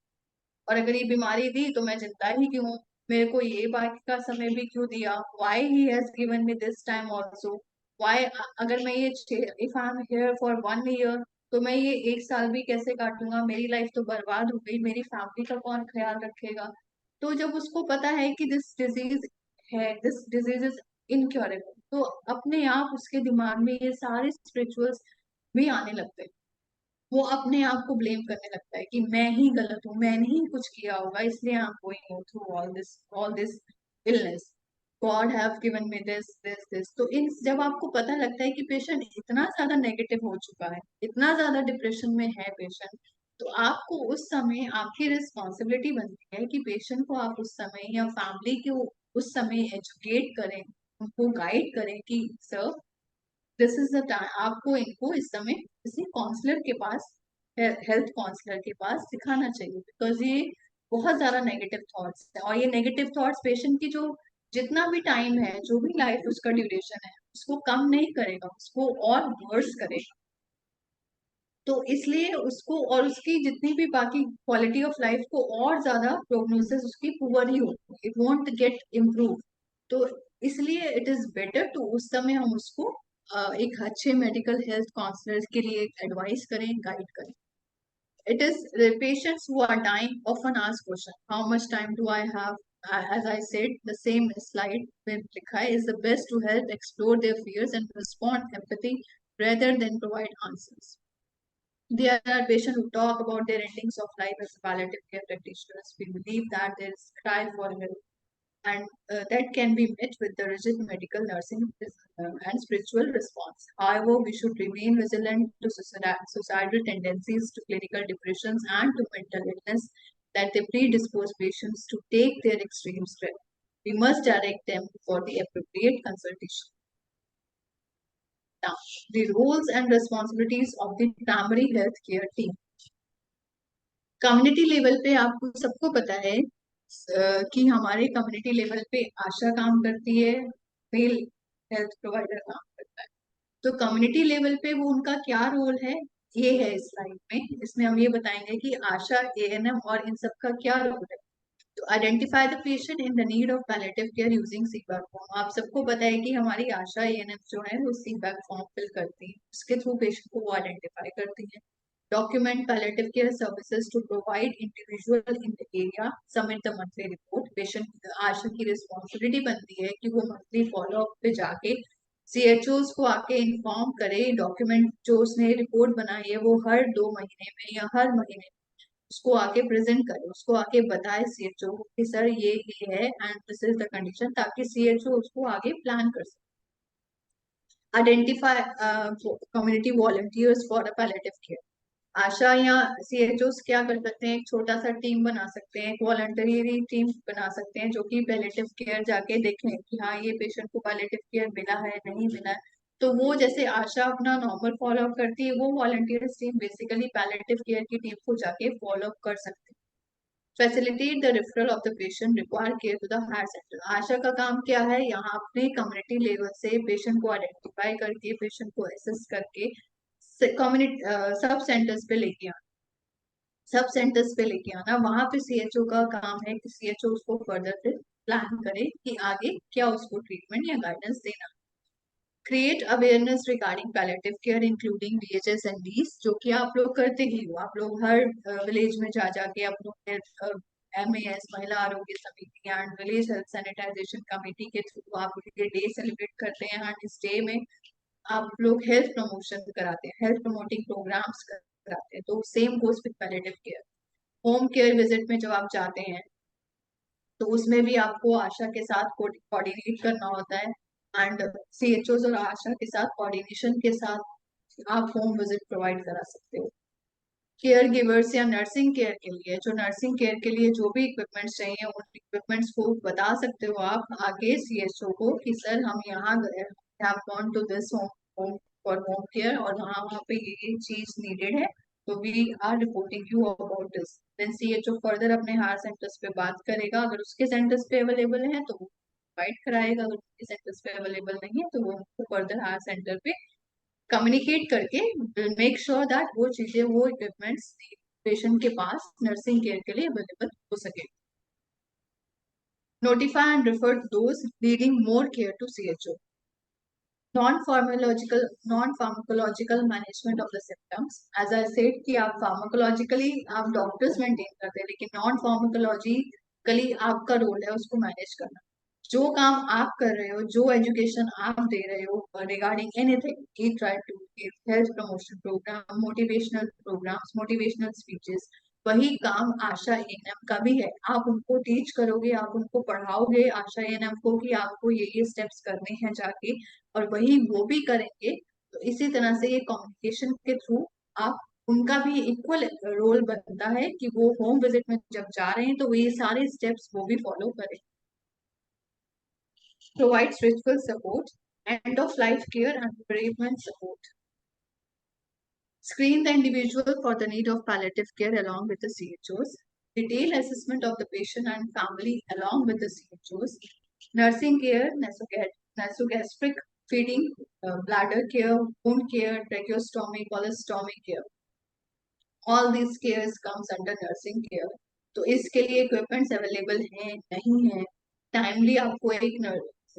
और अगर ये बीमारी दी तो मैं जिंदा ही क्यों हूँ, मेरे को ये बाकी का समय भी क्यों दिया, why he has given me this time also, why, अगर मैं ये, if I am here for 1 year, तो मैं ये 1 साल भी कैसे काटूंगा, मेरी लाइफ तो बर्बाद हो गई, मेरी फैमिली का कौन ख्याल रखेगा। तो जब उसको पता है कि दिस डिजीज है, दिस डिजीज इज इनक्योरेबल, तो अपने आप उसके दिमाग में ये सारे स्पिरिचुअल्स भी आने लगते हैं, वो अपने आप को ब्लेम करने लगता है कि मैं ही गलत हूँ, मैंने ही कुछ किया होगा, इसलिए I am going through all this illness, God have given me this. तो इन जब आपको पता लगता है कि पेशेंट इतना ज्यादा नेगेटिव हो चुका है, इतना ज्यादा डिप्रेशन में है पेशेंट, तो आपको उस समय आपकी रिस्पॉन्सिबिलिटी बनती है कि पेशेंट को आप उस समय, या फैमिली को उस समय एजुकेट करें, उनको गाइड करें कि sir this is the time, आपको इनको इस समय किसी काउंसलर के पास, हेल्थ काउंसलर के पास सिखाना चाहिए, बिकॉज ये बहुत ज्यादा नेगेटिव थॉट्स है, और ये नेगेटिव थॉट्स पेशेंट की जो जितना भी टाइम है, जो भी लाइफ उसका ड्यूरेशन है, उसको कम नहीं करेगा, उसको और वर्स करेगा। तो इसलिए उसको और उसकी जितनी भी बाकी क्वालिटी ऑफ लाइफ को और ज्यादा प्रोग्नोसिस उसकी पुअर ही होगी, इट वोंट गेट इम्प्रूव। तो इसलिए इट इज बेटर टू उस समय हम उसको एक अच्छे मेडिकल हेल्थ काउंसलर के लिए एडवाइस करें, गाइड करें। It is the patients who are dying often ask question, how much time do I have? As I said, the same slide with Likha is the best to help explore their fears and respond empathy rather than provide answers. There are patients who talk about their endings of life as palliative care practitioners. We believe that there is cry for help, and that can be met with the rigid medical nursing and spiritual response. However, we should remain vigilant to societal tendencies, to clinical depressions, and to mental illness that they predispose patients to take their extreme stress. We must direct them for the appropriate consultation. Now, the roles and responsibilities of the primary health care team. Community level पे आपको सबको पता है कि हमारे community level पे आशा काम करती है, मेल हेल्थ प्रोवाइडर काम करता है। तो कम्युनिटी लेवल पे वो उनका क्या रोल है, ये है इस स्लाइड में। इसमें हम ये बताएंगे कि आशा, एएनएम और इन सब का क्या रोल है। तो identify the patient in the need of palliative care using सीबैक form. आप सबको पता है कि हमारी आशा एएनएम जो है वो सीबैक फॉर्म फिल करती है, उसके थ्रू पेशेंट को वो आइडेंटिफाई करती है। Document palliative care services to provide individual in the area, submit the monthly report. Patient आशा की रिस्पॉन्सिबिलिटी बनती है कि वो मंथली फॉलोअप पे जाके CHOs को आके इन्फॉर्म करे, डॉक्यूमेंट जो उसने रिपोर्ट बनाई है वो हर 2 महीने में या हर महीने उसको आके प्रेजेंट करे, उसको आके बताए CHO को कि सर ये है and this is the condition, ताकि CHO उसको आगे प्लान कर सके। Identify community volunteers for a palliative care. ASHA या CHOs क्या कर सकते हैं, एक छोटा सा टीम बना सकते हैं, एक वॉलंटरी टीम बना सकते हैं जो कि पैलेटिव केयर जाके देखें कि हाँ ये पेशेंट को पैलेटिव केयर मिला है नहीं मिला है। तो वो जैसे आशा अपना नॉर्मल फॉलोअप करती है, वो volunteers team basically palliative care की टीम को जाके फॉलोअप कर सकते हैं। Facilitate the referral of the patient require care to the higher centre. ASHA का काम क्या है, यहाँ अपने कम्युनिटी लेवल से पेशेंट को आइडेंटिफाई करके, पेशेंट को असेस करके कम्युनिटी सब सेंटर्स पे लेके आना, सब सेंटर्स पे लेके आना। वहां पे CHO का काम है कि CHO उसको फर्दर फिर प्लान करे कि आगे क्या उसको ट्रीटमेंट या गाइडेंस देना। Create awareness regarding palliative care including DHS and डीज, जो कि आप लोग करते ही हो। आप लोग हर विलेज में जा जाके आप लोग MAS Mahila Arogya Samiti and village health sanitization committee के थ्रू आप ये डे सेलिब्रेट करते हैं एंड इस डे में आप लोग हेल्थ प्रमोशन कराते हैं, हेल्थ प्रमोटिंग प्रोग्राम्स कराते हैं। तो same goes with palliative care. Home care visit में जब आप जाते हैं तो उसमें भी आपको आशा के साथ कोऑर्डिनेट करना होता है एंड CHOs और आशा के साथ कोऑर्डिनेशन के साथ आप होम विजिट प्रोवाइड करा सकते हो। केयर गिवर्स या नर्सिंग केयर के लिए, जो नर्सिंग केयर के लिए जो भी इक्विपमेंट्स चाहिए उन इक्विपमेंट्स को बता सकते हो आप आगे CHO को कि सर हम यहाँ गए, have gone to this home for home care और वहाँ पे ये चीज नीडेड है, तो we are reporting you about this. Then CHO further अपने हायर सेंटर्स पे बात करेगा, अगर उसके सेंटर्स पे अवेलेबल है तो वो प्रोवाइड कराएगा, अगर उसके सेंटर्स पे अवेलेबल नहीं है तो वो फर्दर हायर सेंटर पे कम्युनिकेट करके मेक श्योर दैट वो चीजें, वो इक्विपमेंट्स पेशेंट के पास नर्सिंग केयर के लिए अवेलेबल हो सके। Notify and refer those needing more care to CHO. Non-pharmacological management of the symptoms. As I said कि आप pharmacologically आप डॉक्टर्स मेंटेन करते हैं, लेकिन non-pharmacologically आपका रोल है उसको मैनेज करना। जो काम आप कर रहे हो, जो एजुकेशन आप दे रहे हो regarding anything, he try to give health promotion program, motivational programs, motivational speeches, वही काम आशा एएनएम का भी है। आप उनको टीच करोगे, आप उनको पढ़ाओगे आशा एएनएम को कि आपको ये स्टेप्स करने हैं जाके, और वही वो भी करेंगे। तो इसी तरह से ये कम्युनिकेशन के थ्रू आप उनका भी इक्वल रोल बनता है कि वो होम विजिट में जब जा रहे हैं तो वो ये सारे स्टेप्स वो भी फॉलो करें। Provides spiritual support, end of life care and bereavement support. Screen the individual for the need of palliative care along with the CHOs. Detailed assessment of the patient and family along with the CHOs. Nursing care, nasogastric feeding, bladder care, wound care, tracheostomy, colostomy care. All this cares comes under nursing care. तो इसके लिए equipments available हैं नहीं है, timely आपको एक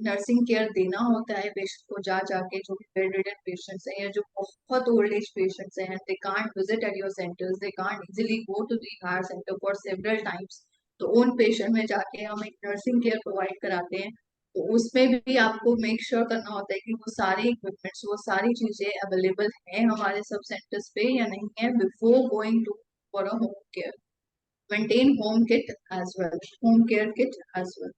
nursing care देना होता है पेशेंट को, जा जाके जो बेड रिडन पेशेंट्स हैं या जो बहुत ओल्ड एज पेशेंट्स हैं, they can't visit at your centres, they can't easily go to the higher centre for several times. तो उन पेशेंट में जाके हम एक नर्सिंग केयर प्रोवाइड कराते हैं। तो उसमें भी आपको मेक श्योर करना होता है कि वो सारे इक्विपमेंट्स, वो सारी चीजें अवेलेबल हैं हमारे सब सेंटर्स पे या नहीं है before going to for a home care. Maintain home kit as well, home care kit as well.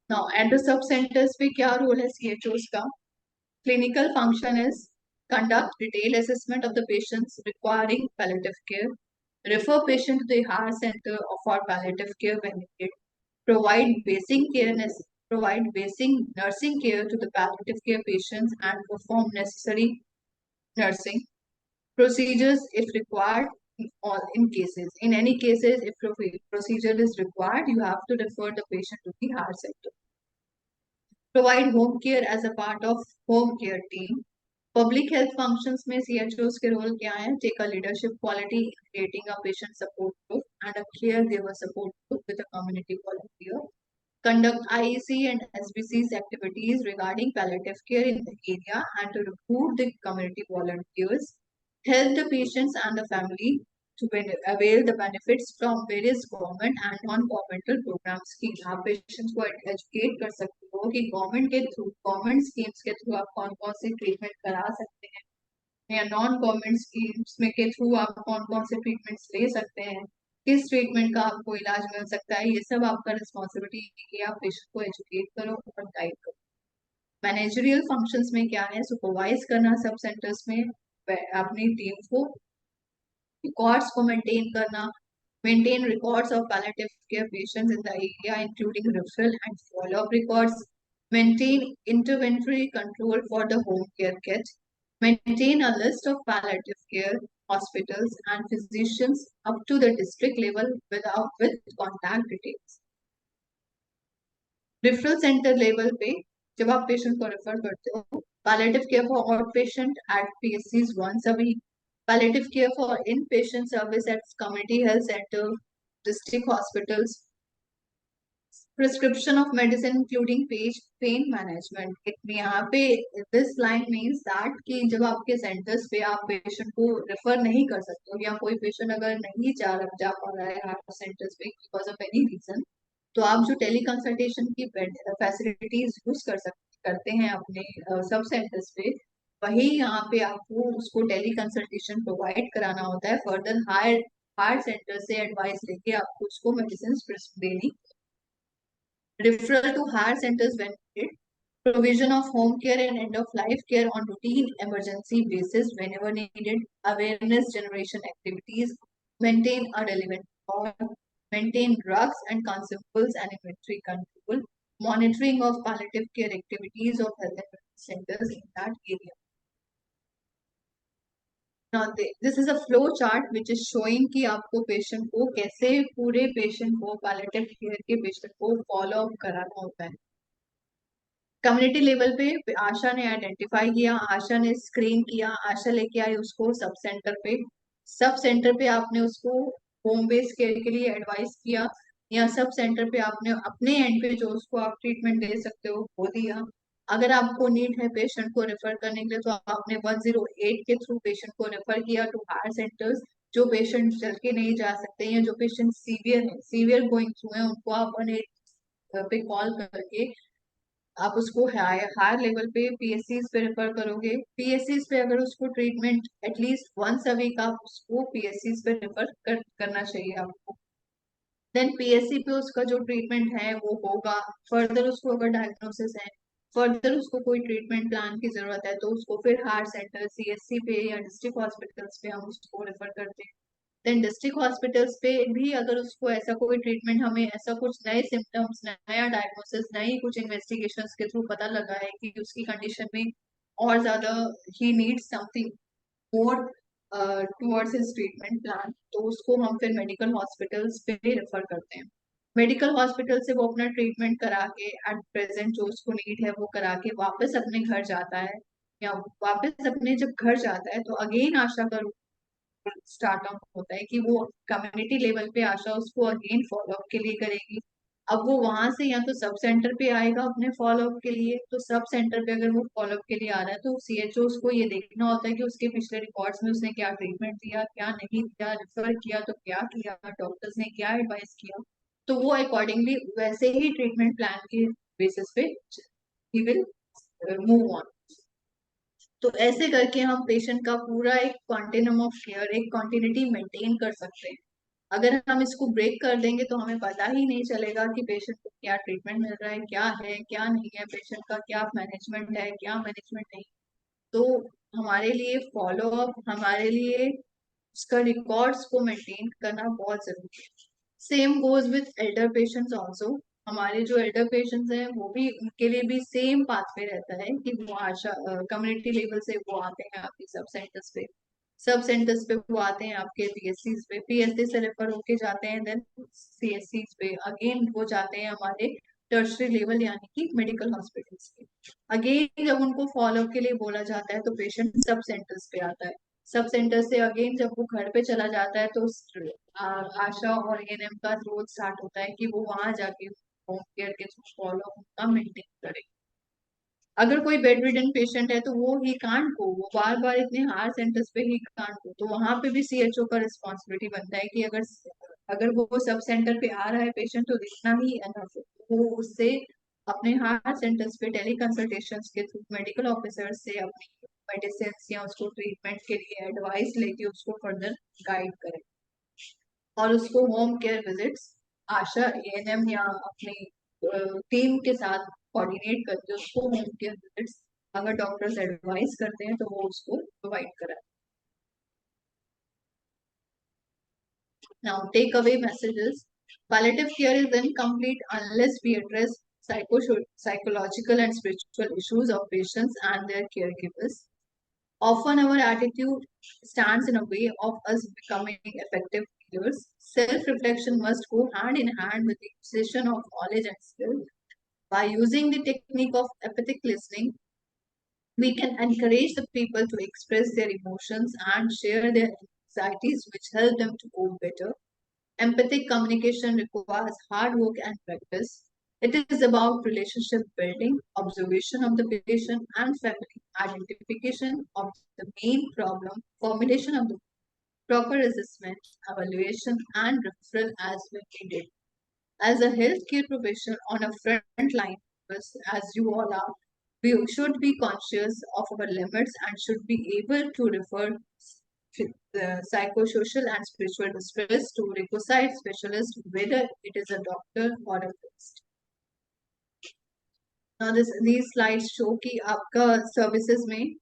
Now at the sub centres पे क्या रोल है CHOs का? Clinical function is conduct detailed assessment of the patients requiring palliative care, refer patient to the higher center for palliative care when needed, provide basic nursing care to the palliative care patients and perform necessary nursing procedures if required. In cases, in any cases, if procedure is required, you have to refer the patient to the higher center. Provide home care as a part of home care team. Public health functions में CHOs के role क्या है? Take a leadership quality in creating a patient support group and a caregiver support group with a community volunteer. Conduct IEC and SBC's activities regarding palliative care in the area and to recruit the community volunteers. Help the patients and the family to avail the benefits from various government and non-governmental programs की आप patients को educate कर सकते हो कि government के through, government schemes के through आप कौन कौन सी ट्रीटमेंट करा सकते हैं या नॉन गवर्नमेंट स्कीम्स में के थ्रू आप कौन कौन से ट्रीटमेंट्स ले सकते हैं, किस ट्रीटमेंट का आपको इलाज मिल सकता है। ये सब आपका रिस्पॉन्सिबिलिटी है कि आप पेशेंट को एजुकेट करो और गाइड करो। मैनेजरियल फंक्शंस में क्या है? सुपरवाइज करना सब सेंटर्स में अपनी टीम को, records को मेंटेन करना, maintain records of palliative care patients in the area including refill and follow-up records, maintain inventory control for the home care kit, maintain a list of palliative care hospitals and physicians up to the district level with contact details. Referral center level पे जब आप patient को refer करते हो, palliative care for outpatient at PSCs once a week, palliative care for inpatient service at community health center, district hospitals, prescription of medicine including pain management. यहाँ पे this line means that कि जब आपके centres पे आप patient को refer नहीं कर सकते हो या कोई पेशेंट अगर नहीं जा पा रहा है सेंटर्स पे बिकॉज ऑफ एनी रीजन, तो आप जो टेली कंसल्टेशन की फैसिलिटीज यूज करते हैं अपने सब सेंटर्स पे, वही यहाँ पे आपको उसको टेली कंसल्टेशन प्रोवाइड कराना होता है। फर्दर हायर सेंटर से एडवाइस लेके आपको उसको मेडिसिन देनी। Referral to higher centers when needed, provision of home care and end of life care on routine emergency basis whenever needed, awareness generation activities, maintain a relevant record, maintain drugs and consumables and inventory control, monitoring of palliative care activities of health and wellness centers in that area. Now this is a flow chart which is showing कि आपको patient को कैसे, पूरे patient को, palliative care के patient को follow up कराना होता है। कम्युनिटी लेवल पे आशा ने आइडेंटिफाई किया, आशा ने स्क्रीन किया, आशा लेके आई उसको सब सेंटर पे, सब सेंटर पे आपने उसको होम बेस्ड केयर के लिए एडवाइस किया या सब सेंटर पे आपने अपने एंड पे जो उसको आप ट्रीटमेंट दे सकते हो वो दिया। अगर आपको नीड है पेशेंट को रेफर करने के लिए तो आपने 108 के थ्रू पेशेंट को रेफर किया टू हायर सेंटर्स। जो पेशेंट चल के नहीं जा सकते हैं, जो पेशेंट सीवियर गोइंग थ्रू है, उनको आप 108 पे कॉल करके आप उसको हायर लेवल पे PSCs पे रेफर करोगे। PSCs पे अगर उसको treatment at least once a week आप उसको PSCs पे रेफर करना चाहिए आपको। देन PSC पे उसका जो ट्रीटमेंट है वो होगा। फर्दर उसको अगर डायग्नोसिस है, फर्दर उसको कोई ट्रीटमेंट प्लान की जरूरत है, तो उसको फिर हायर सेंटर CSC पे या डिस्ट्रिक्ट हॉस्पिटल्स पे हम उसको रेफर करते हैं। देन डिस्ट्रिक्ट हॉस्पिटल्स पे भी अगर उसको ऐसा कोई ट्रीटमेंट, हमें ऐसा कुछ नए सिम्टम्स, नया डायग्नोसिस, नई कुछ इन्वेस्टिगेशंस के थ्रू पता लगा है कि उसकी कंडीशन में और ज्यादा he needs something more towards his treatment plan, तो उसको हम फिर मेडिकल हॉस्पिटल्स पे रेफर करते हैं। मेडिकल हॉस्पिटल से वो अपना ट्रीटमेंट करा के एट प्रेजेंट जो उसको नीड है वो करा के वापस अपने घर जाता है, या वापस अपने जब घर जाता है तो अगेन आशा का स्टार्ट अप होता है कि वो कम्युनिटी लेवल पे आशा उसको अगेन फॉलोअप के लिए करेगी। अब वो वहां से या तो सब सेंटर पे आएगा अपने फॉलोअप के लिए, तो सब सेंटर पे अगर वो फॉलोअप के लिए आ रहा है तो सीएचओ उसको ये देखना होता है कि उसके पिछले रिकॉर्ड्स में उसने क्या ट्रीटमेंट दिया, क्या नहीं दिया, रेफर किया तो क्या किया, डॉक्टर्स ने क्या एडवाइस किया, तो वो अकॉर्डिंगली वैसे ही ट्रीटमेंट प्लान के बेसिस पे ही विल मूव ऑन। तो ऐसे करके हम पेशेंट का पूरा एक कॉन्टिन्यूम ऑफ केयर, एक कॉन्टिन्यूटी मेंटेन कर सकते हैं। अगर हम इसको ब्रेक कर देंगे तो हमें पता ही नहीं चलेगा कि पेशेंट को क्या ट्रीटमेंट मिल रहा है क्या नहीं है, पेशेंट का क्या मैनेजमेंट है क्या मैनेजमेंट नहीं। तो हमारे लिए फॉलोअप, हमारे लिए उसका रिकॉर्ड्स को मेंटेन करना बहुत जरूरी है। Same goes with Elder patients also. हमारे जो एल्डर पेशेंट्स हैं वो भी, उनके लिए भी सेम पाथवे रहता है कि वो आशा कम्युनिटी लेवल से वो आते हैं आपके सब सेंटर्स पे, सब सेंटर्स पे वो आते हैं आपके पीएससी पे, पीएससी से रेफर होके जाते हैं देन सीएससी पे, अगेन वो जाते हैं हमारे टर्शरी लेवल यानी कि मेडिकल हॉस्पिटल्स पे। अगेन जब उनको फॉलोअप के लिए बोला जाता है तो पेशेंट सब सेंटर्स पे आता है, सब सेंटर से अगेन जब वो घर पे चला जाता है तो आशा और एएनएम का रोल स्टार्ट होता है कि वो वहां जाके होम केयर के थ्रू फॉलो उनका मेंटेन करे। अगर कोई बेड रिडन पेशेंट है तो वो ही कांट गो, वो बार बार इतने हायर सेंटर्स पे ही कांट गो, तो वहां पे भी सीएचओ का रिस्पॉन्सिबिलिटी बनता है कि अगर अगर वो सब सेंटर पे आ रहा है पेशेंट तो इतना ही एनफ है, वो उससे अपने हायर सेंटर्स पे टेली कंसल्टेशन के थ्रू मेडिकल ऑफिसर से अपनी मेडिसिन या उसको ट्रीटमेंट के लिए एडवाइस लेके उसको फर्दर गाइड करें। और उसको होम केयर विजिट्स आशा एएनएम या अपनी टीम के साथ कोऑर्डिनेट करके उसको होम केयर विजिट्स अगर डॉक्टर्स एडवाइस करते हैं तो वो उसको प्रोवाइड कराए। Now, takeaway messages. Palliative care is incomplete unless we address psychological and spiritual issues of patients and their caregivers. Often our attitude stands in a way of us becoming effective healers. Self-reflection must go hand in hand with the acquisition of knowledge and skill. By using the technique of empathic listening, we can encourage the people to express their emotions and share their anxieties, which help them to cope better. Empathic communication requires hard work and practice. It is about relationship building, observation of the patient and family, identification of the main problem, formulation of the proper assessment, evaluation, and referral as when needed. As a healthcare professional on a front line, as you all are, we should be conscious of our limits and should be able to refer the psychosocial and spiritual distress to requisite specialist, whether it is a doctor or a priest. Now these slides show कि आपका services में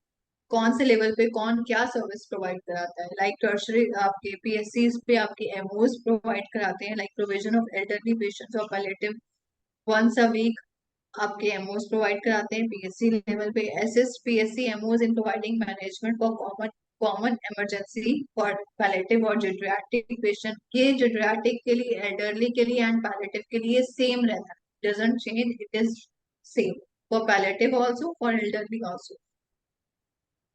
कौन से level पे कौन क्या service provide कराता है। लाइक टर्शरी आपके पीएससीज पे आपके एमओज प्रोवाइड कराते हैं, like provision of elderly patients और पैलिएटिव वंस अ वीक आपके एमओज प्रोवाइड कराते हैं पीएससी लेवल पे। Assist PSC MOs in providing management for common emergency for palliative और जेड्रियाटिक पेशेंट। ये जेड्रियाटिक के लिए, एल्डरली के लिए एंड पैलिएटिव के लिए सेम रहता है, doesn't change, it is same for palliative also, for elderly also.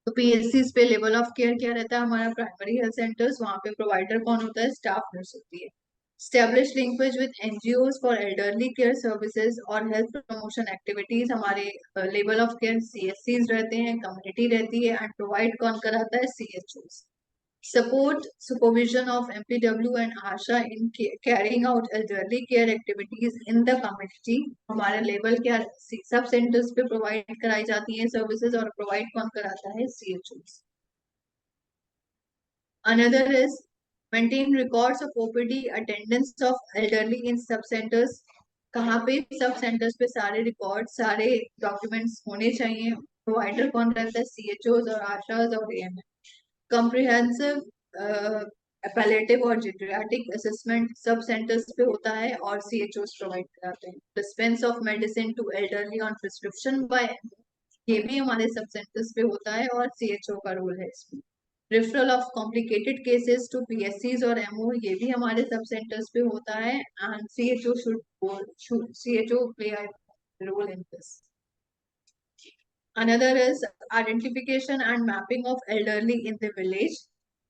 तो पीएससी पे लेवल ऑफ केयर क्या रहता है हमारा, प्राइमरी हेल्थ सेंटर्स, वहां पे प्रोवाइडर कौन होता है, स्टाफ नर्स होती है। Establish linkage with NGOs for elderly care services और हेल्थ प्रमोशन एक्टिविटीज, हमारे लेवल ऑफ केयर सीएससीज रहते हैं, कम्युनिटी रहती है, एंड प्रोवाइड कौन कराता है, सीएचओज। Support supervision of MPW and ASHA in carrying out elderly care activities in the community. हमारे लेवल क्या सब सेंटर्स पे प्रोवाइड कराई जाती हैं सर्विसेज और प्रोवाइड कौन कराता है, CHOs. Another is maintain records of OPD attendance of elderly in sub centers. कहाँ पे सब सेंटर्स पे सारे रिकॉर्ड, सारे डॉक्यूमेंट्स होने चाहिए। प्रोवाइडर कौन रहता है, CHOs और ASHAs और AMM. कॉम्प्रिहेंसिव पैलिएटिव और जेड्रियाटिक असेसमेंट सब सेंटर्स पे होता है और सीएचओस प्रोवाइड कराते हैं। Dispense of medicine to elderly on prescription by, ये भी हमारे सब सेंटर्स पे होता है और सीएचओ का रोल है इसमें। Referral of complicated cases to पीएससीज और एमओ, ये भी हमारे सब सेंटर्स पे होता है and CHO play a role in this. Another is identification and mapping of elderly in the village.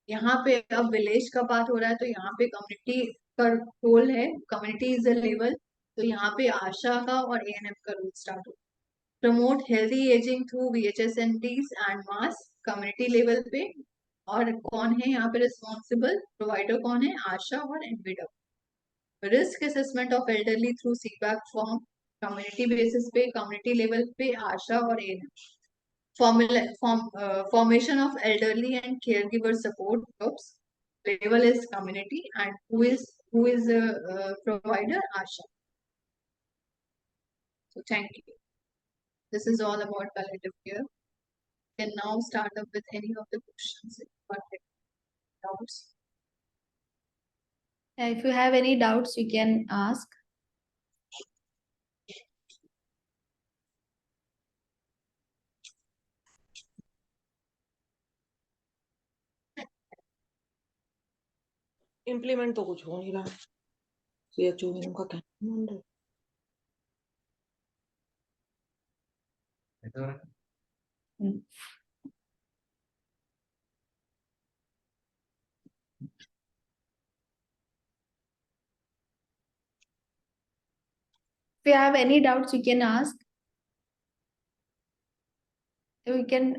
यहाँ पे अब विलेज का बात हो रहा है तो यहाँ पे कम्युनिटी का रोल है, कम्युनिटी इज द लेवल, तो यहाँ पे आशा का और एएनएम का रोल स्टार्ट हो। Promote healthy ageing through VHSNTs and mass community level पे, और कौन है यहाँ पे रिस्पॉन्सिबल प्रोवाइडर, कौन है, आशा और NVW. Risk assessment of elderly through CBAC form, community basis पे, कम्युनिटी लेवल पे आशा और ANM. Formation of elderly and caregiver support groups, level is community, and who is a provider, Asha. So thank you. This is all about palliative care. We can now start up with any of the questions if you have doubts. If you have any doubts, you can ask. Implement तो कुछ हो नहीं रहा। CHO में उनका क्या है? Hmm. If you have any doubts, you can ask. You can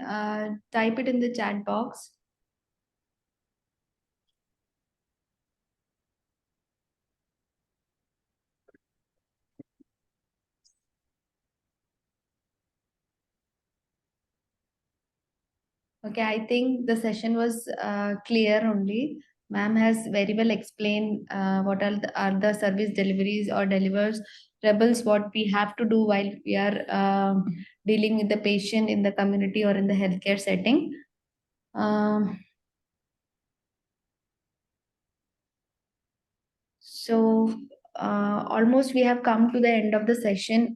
type it in the chat box. Okay, I think the session was clear only. Ma'am has very well explained what are the service deliveries or delivers rebels, what we have to do while we are dealing with the patient in the community or in the healthcare setting. So almost we have come to the end of the session,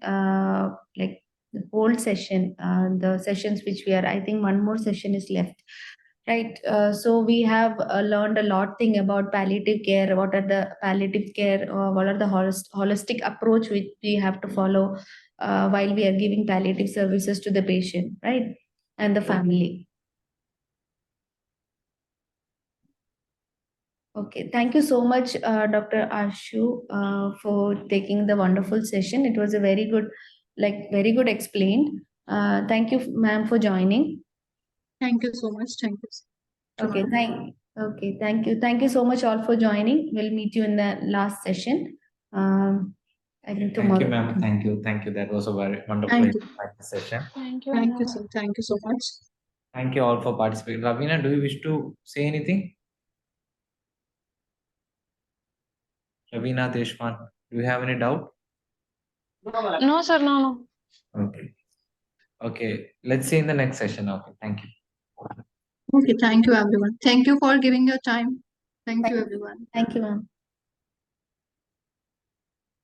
like the whole session, the sessions which we are, I think one more session is left. Right. So we have learned a lot thing about palliative care. What are the palliative care? What are the holistic approach which we have to follow while we are giving palliative services to the patient, right, and the family. Okay, thank you so much, Dr. Ashu, for taking the wonderful session. It was a very good, very good explained. Thank you, ma'am, for joining. Thank you so much. Thank you. Okay, thank you. Thank you so much all for joining. We'll meet you in the last session. I think tomorrow. Thank you, ma'am. Thank you. Thank you. That was a very wonderful Thank you. session. Thank you, sir. Thank you so much. Thank you all for participating. Ravina, do you wish to say anything? Ravina Deshman, do you have any doubt? No, sir, no. Okay. Okay. Let's see in the next session. Okay. Thank you. Okay, thank you, everyone. Thank you for giving your time. Thank you, everyone. Thank you, ma'am.